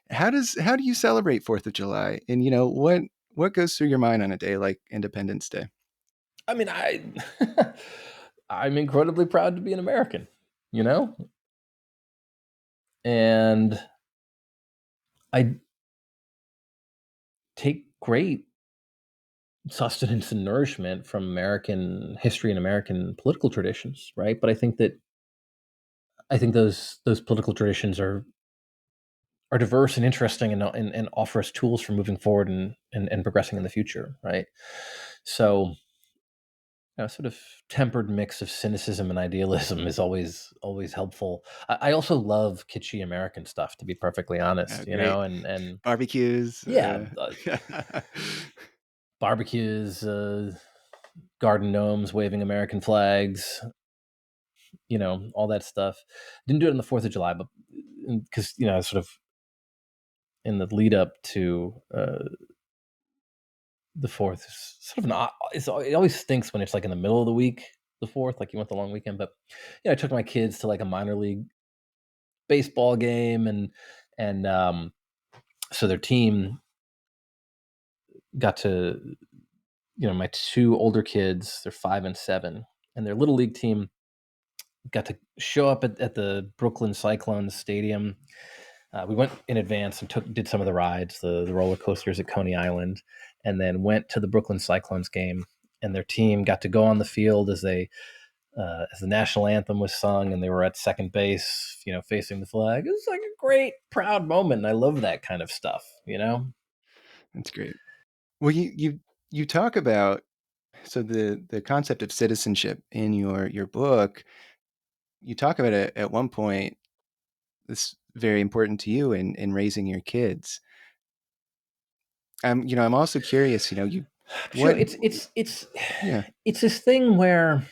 How do you celebrate 4th of July? And what goes through your mind on a day like Independence Day? I mean, I'm incredibly proud to be an American, you know? And I take great sustenance and nourishment from American history and American political traditions, right? But I think those political traditions are diverse and interesting and offer us tools for moving forward and progressing in the future, right? So, sort of tempered mix of cynicism and idealism is always helpful. I also love kitschy American stuff, to be perfectly honest, Great and barbecues. yeah, barbecues, garden gnomes waving American flags, all that stuff. Didn't do it on the 4th of July, but because sort of in the lead up to the fourth, it's sort of an it always stinks when it's like in the middle of the week, the fourth, like you want the long weekend. But I took my kids to like a minor league baseball game, and so their team got to, my two older kids, they're 5 and 7, and their little league team got to show up at the Brooklyn Cyclones stadium. We went in advance and did some of the rides, the roller coasters at Coney Island, and then went to the Brooklyn Cyclones game. And their team got to go on the field as the national anthem was sung, and they were at second base, facing the flag. It was like a great, proud moment. And I love that kind of stuff. That's great. Well, you talk about, so the concept of citizenship in your book. You talk about it at one point. This very important to you in raising your kids. I'm also curious. You Sure, what it's Yeah. it's this thing where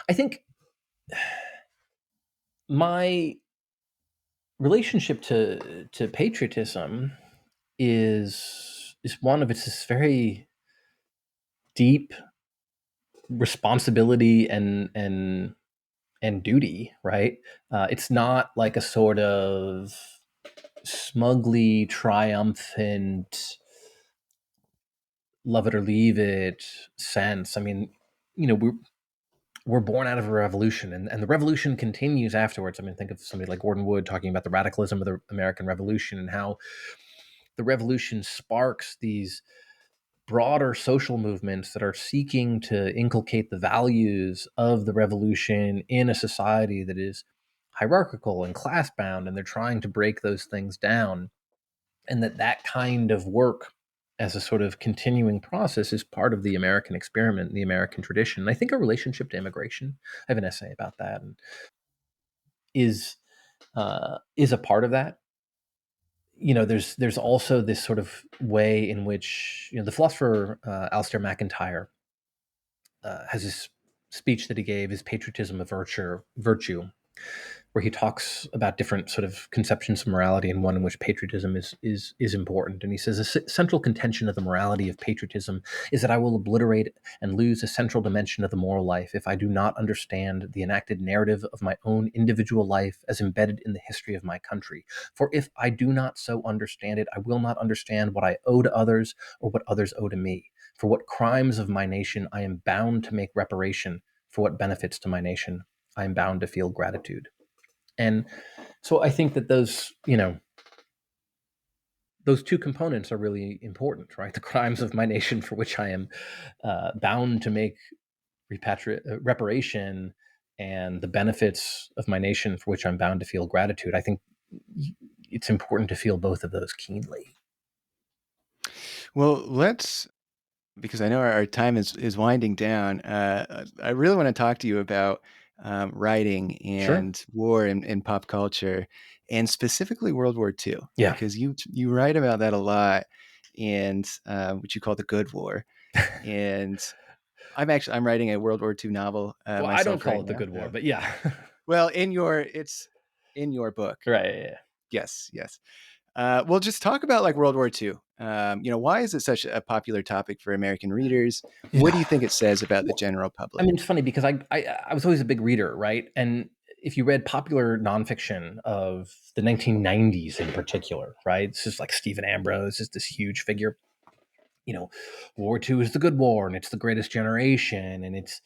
I think my relationship to patriotism is one of, it's this very deep responsibility and duty, right? It's not like a sort of smugly triumphant love it or leave it sense. I mean, we're born out of a revolution, and the revolution continues afterwards. I mean, think of somebody like Gordon Wood talking about the radicalism of the American Revolution and how the revolution sparks these broader social movements that are seeking to inculcate the values of the revolution in a society that is hierarchical and class bound, and they're trying to break those things down. And that kind of work as a sort of continuing process is part of the American experiment, the American tradition. And I think our relationship to immigration, I have an essay about that, and is a part of that. There's also this sort of way in which, the philosopher Alistair MacIntyre has this speech that he gave, his patriotism of virtue, where he talks about different sort of conceptions of morality, and one in which patriotism is important. And he says a central contention of the morality of patriotism is that I will obliterate and lose a central dimension of the moral life if I do not understand the enacted narrative of my own individual life as embedded in the history of my country. For if I do not so understand it, I will not understand what I owe to others or what others owe to me. For what crimes of my nation I am bound to make reparation, for what benefits to my nation I am bound to feel gratitude. And so I think that those two components are really important, right? The crimes of my nation for which I am bound to make reparation, and the benefits of my nation for which I'm bound to feel gratitude. I think it's important to feel both of those keenly. Well, let's, because I know our time is winding down. I really want to talk to you about writing Sure. and war and pop culture, and specifically World War II, Yeah. because you write about that a lot, and what you call the Good War. And I'm writing a World War II novel Well, I don't myself call right it the now. good war, but yeah. Well, it's in your book. Right. Yeah. Yes, yes. Well, just talk about like World War II. Why is it such a popular topic for American readers? What Yeah. do you think it says about the Well, general I public? mean, it's funny because I was always a big reader, right? And if you read popular nonfiction of the 1990s in particular, right? It's just like Stephen Ambrose is this huge figure. You know, War II is the good war, and it's the greatest generation, and it's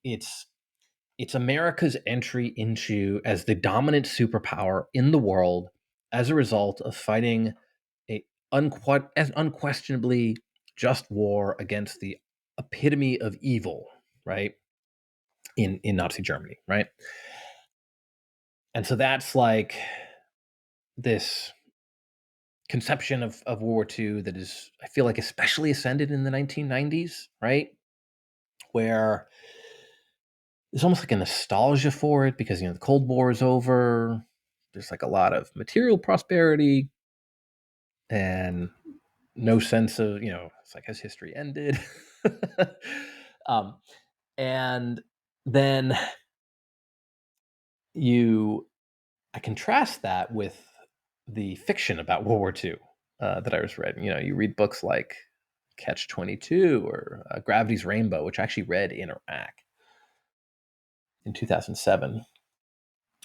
it's America's entry into as the dominant superpower in the world as a result of fighting a as unquestionably just war against the epitome of evil, right? In Nazi Germany, right? And so that's like this conception of World War II that is, I feel like, especially ascended in the 1990s, right? Where there's almost like a nostalgia for it because, the Cold War is over. There's like a lot of material prosperity and no sense of, it's like, has history ended? um, and then you I contrast that with the fiction about World War II that I was reading. You read books like Catch 22 or Gravity's Rainbow, which I actually read in Iraq in 2007,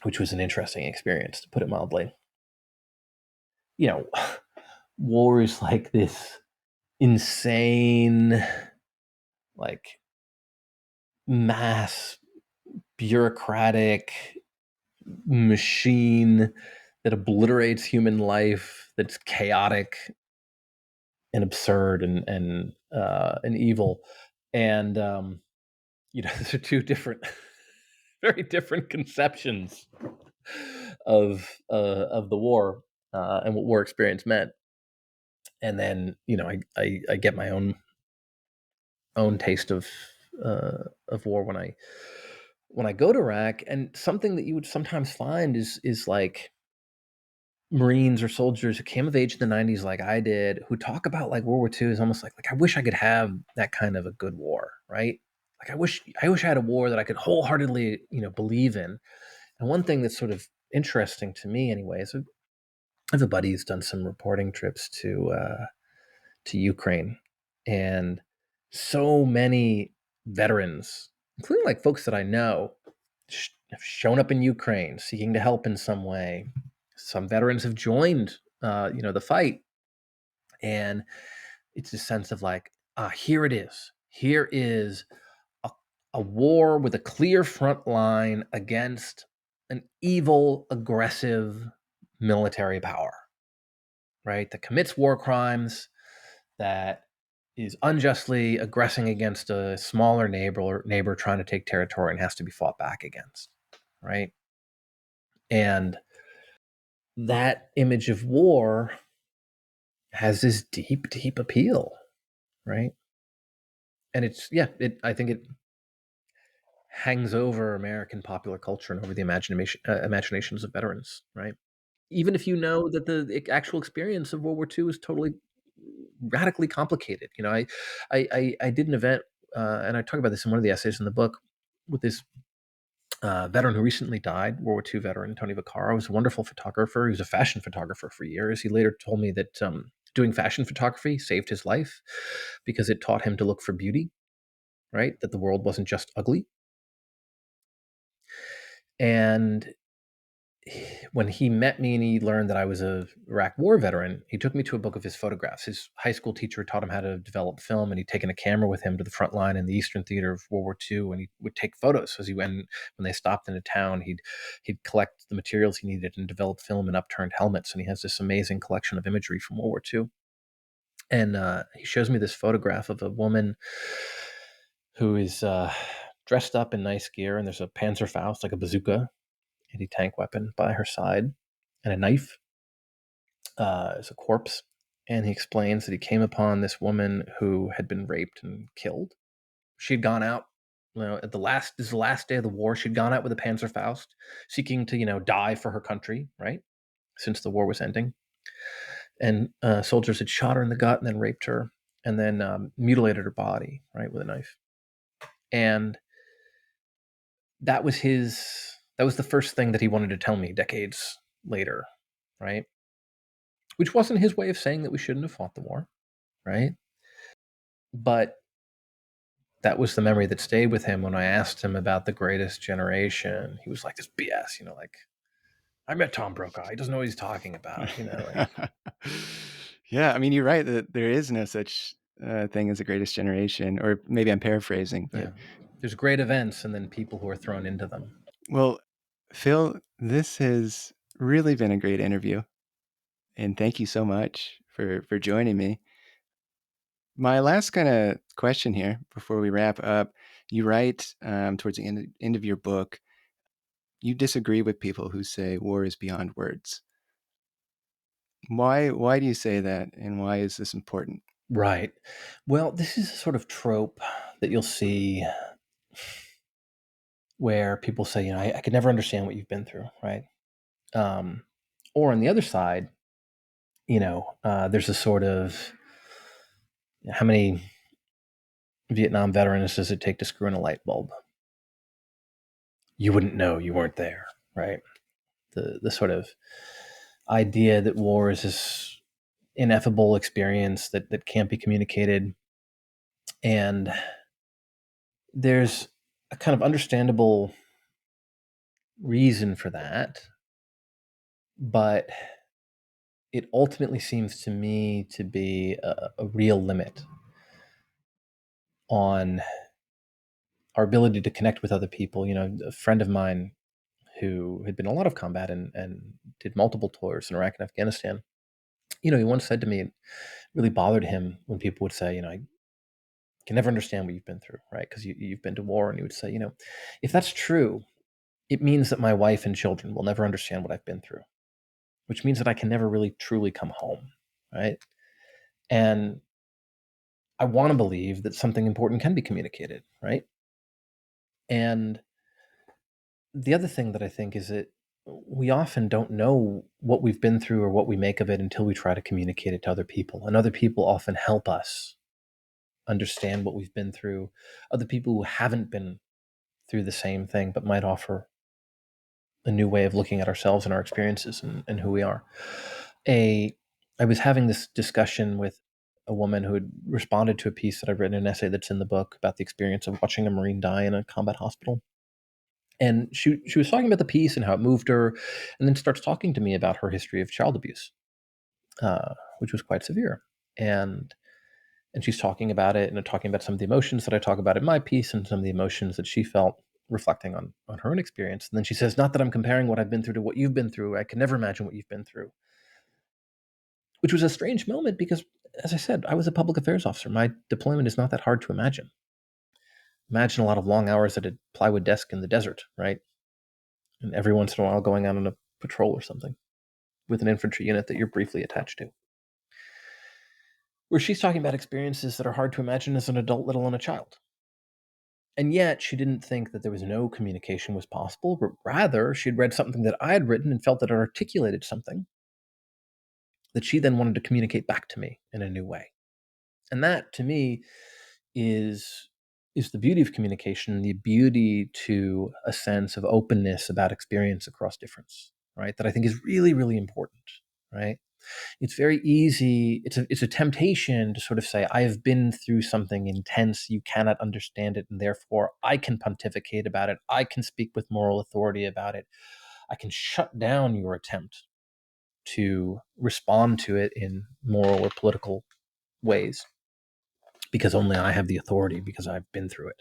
which was an interesting experience, to put it mildly. You know, war is like this insane, like mass bureaucratic machine that obliterates human life, that's chaotic and absurd and evil. And those are two different, very different conceptions of the war and what war experience meant. And then I get my own taste of war when I go to Iraq. And something that you would sometimes find is like Marines or soldiers who came of age in the 90s like I did, who talk about like World War II is almost like I wish I could have that kind of a good war, right? Like I wish I had a war that I could wholeheartedly, believe in. And one thing that's sort of interesting to me anyway is I have a buddy who's done some reporting trips to Ukraine, and so many veterans, including like folks that I know, have shown up in Ukraine seeking to help in some way. Some veterans have joined, the fight, and it's a sense of like, here it is. Here is a, a war with a clear front line against an evil, aggressive military power, right? That commits war crimes, that is unjustly aggressing against a smaller neighbor trying to take territory and has to be fought back against, right? And that image of war has this deep, deep appeal, right? And I think it hangs over American popular culture and over the imaginations of veterans, right? Even if you know that the actual experience of World War II is totally radically complicated. I did an event, and I talk about this in one of the essays in the book, with this veteran who recently died, World War II veteran Tony Vaccaro, was a wonderful photographer. He was a fashion photographer for years. He later told me that doing fashion photography saved his life because it taught him to look for beauty, right? That the world wasn't just ugly. And when he met me and he learned that I was a Iraq War veteran, he took me to a book of his photographs. His high school teacher taught him how to develop film, and he'd taken a camera with him to the front line in the Eastern Theater of World War II, and he would take photos as he went. When they stopped in a town, he'd collect the materials he needed and develop film in upturned helmets. And he has this amazing collection of imagery from World War II. And he shows me this photograph of a woman who is dressed up in nice gear, and there's a Panzerfaust, like a bazooka, anti-tank weapon by her side, and a knife as a corpse. And he explains that he came upon this woman who had been raped and killed. She had gone out, at this is the last day of the war. She'd gone out with a Panzerfaust, seeking to, die for her country, right? Since the war was ending. And soldiers had shot her in the gut and then raped her and then mutilated her body, right, with a knife. And that was the first thing that he wanted to tell me decades later, right? Which wasn't his way of saying that we shouldn't have fought the war, right? But that was the memory that stayed with him when I asked him about the greatest generation. He was like, this BS, like, I met Tom Brokaw. He doesn't know what he's talking about, like, Yeah, I mean, you're right that there is no such thing as a greatest generation, or maybe I'm paraphrasing, but yeah. There's great events and then people who are thrown into them. well, Phil, this has really been a great interview, and thank you so much for joining me. My last kind of question here before we wrap up, you write towards the end of your book, you disagree with people who say war is beyond words. Why do you say that, and why is this important? Right. Well, this is a sort of trope that you'll see where people say, I could never understand what you've been through, right? Um, or on the other side, there's a sort of how many Vietnam veterans does it take to screw in a light bulb? You wouldn't know, you weren't there, right? The sort of idea that war is this ineffable experience that can't be communicated. And there's a kind of understandable reason for that, but it ultimately seems to me to be a real limit on our ability to connect with other people. A friend of mine who had been in a lot of combat and did multiple tours in Iraq and Afghanistan, he once said to me, it really bothered him when people would say, I can never understand what you've been through, right? Because you've been to war. And he would say, if that's true, it means that my wife and children will never understand what I've been through, which means that I can never really truly come home, right? And I want to believe that something important can be communicated, right? And the other thing that I think is that we often don't know what we've been through or what we make of it until we try to communicate it to other people. And other people often help us understand what we've been through. Other people who haven't been through the same thing but might offer a new way of looking at ourselves and our experiences and who we are. I was having this discussion with a woman who had responded to a piece that I've written, an essay that's in the book about the experience of watching a Marine die in a combat hospital. And she was talking about the piece and how it moved her, and then starts talking to me about her history of child abuse, which was quite severe. And she's talking about it and talking about some of the emotions that I talk about in my piece and some of the emotions that she felt reflecting on her own experience. And then she says, not that I'm comparing what I've been through to what you've been through. I can never imagine what you've been through, which was a strange moment because, as I said, I was a public affairs officer. My deployment is not that hard to imagine. Imagine a lot of long hours at a plywood desk in the desert, right? And every once in a while going out on a patrol or something with an infantry unit that you're briefly attached to. Where she's talking about experiences that are hard to imagine as an adult, let alone a child. And yet she didn't think that there was no communication was possible, but rather she'd read something that I had written and felt that it articulated something that she then wanted to communicate back to me in a new way. And that to me is is the beauty of communication, the beauty to a sense of openness about experience across difference, right? That I think is really, really important, right? It's very easy. It's a temptation to sort of say, I have been through something intense. You cannot understand it. And therefore, I can pontificate about it. I can speak with moral authority about it. I can shut down your attempt to respond to it in moral or political ways because only I have the authority because I've been through it.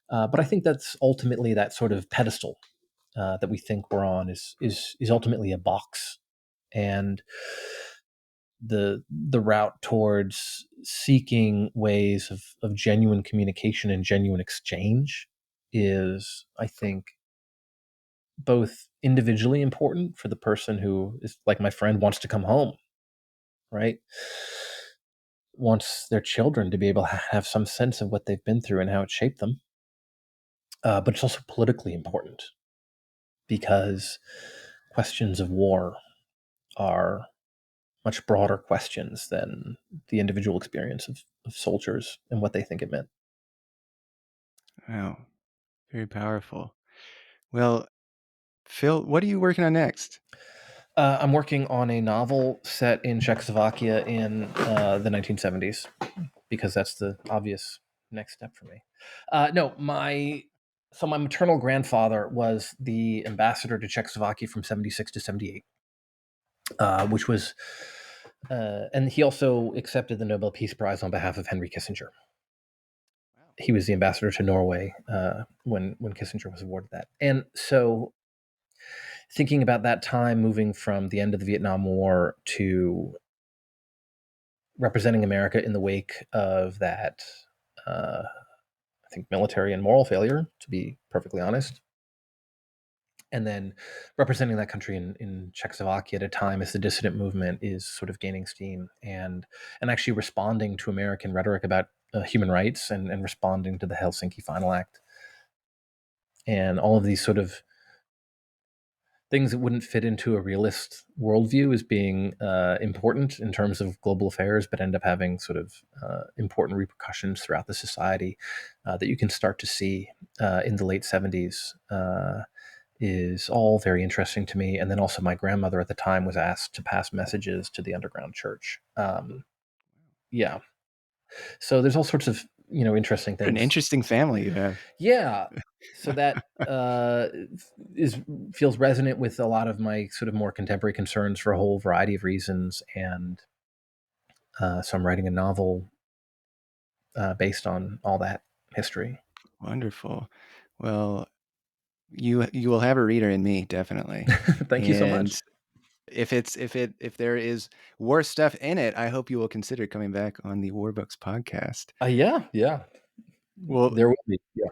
But I think that's ultimately that sort of pedestal that we think we're on is ultimately a box, and the route towards seeking ways of genuine communication and genuine exchange is, I think, both individually important for the person who is like my friend wants to come home, right? Wants their children to be able to have some sense of what they've been through and how it shaped them. But it's also politically important because questions of war are much broader questions than the individual experience of soldiers and what they think it meant. Wow, very powerful. Well, Phil, what are you working on next? I'm working on a novel set in Czechoslovakia in the 1970s because that's the obvious next step for me. No, my maternal grandfather was the ambassador to Czechoslovakia from 76 to 78, which was, and he also accepted the Nobel Peace Prize on behalf of Henry Kissinger. Wow. He was the ambassador to Norway when Kissinger was awarded that. And so, thinking about that time, moving from the end of the Vietnam War to representing America in the wake of that, I think, military and moral failure, to be perfectly honest, and then representing that country in Czechoslovakia at a time as the dissident movement is sort of gaining steam, and actually responding to American rhetoric about human rights, and responding to the Helsinki Final Act, and all of these sort of things that wouldn't fit into a realist worldview as being important in terms of global affairs, but end up having sort of important repercussions throughout the society that you can start to see in the late 70s. Is all very interesting to me. And then also, my grandmother at the time was asked to pass messages to the underground church. Yeah. So there's all sorts of, interesting What an things. interesting family you have. Yeah. So that is feels resonant with a lot of my sort of more contemporary concerns for a whole variety of reasons. And so I'm writing a novel based on all that history. Wonderful. Well, you will have a reader in me, definitely. Thank you so And much. if there is war stuff in it, I hope you will consider coming back on the War Books podcast. Yeah, yeah. Well, There will be. Yeah.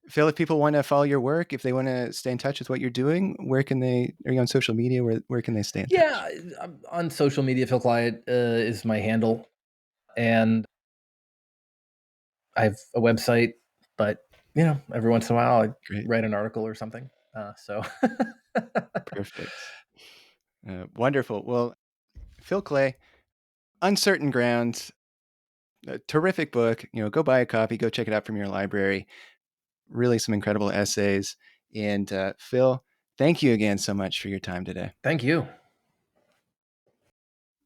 Phil, if people want to follow your work, if they want to stay in touch with what you're doing, where can they? Are you on social media? Where can they stay in touch? Yeah, on social media, Phil Clyde is my handle, and I have a website. But every once in a while, I Great, write an article or something. So, perfect, wonderful. Well, Phil Klay, Uncertain Ground, a terrific book. Go buy a copy, go check it out from your library. Really, some incredible essays. And Phil, thank you again so much for your time today. thank you.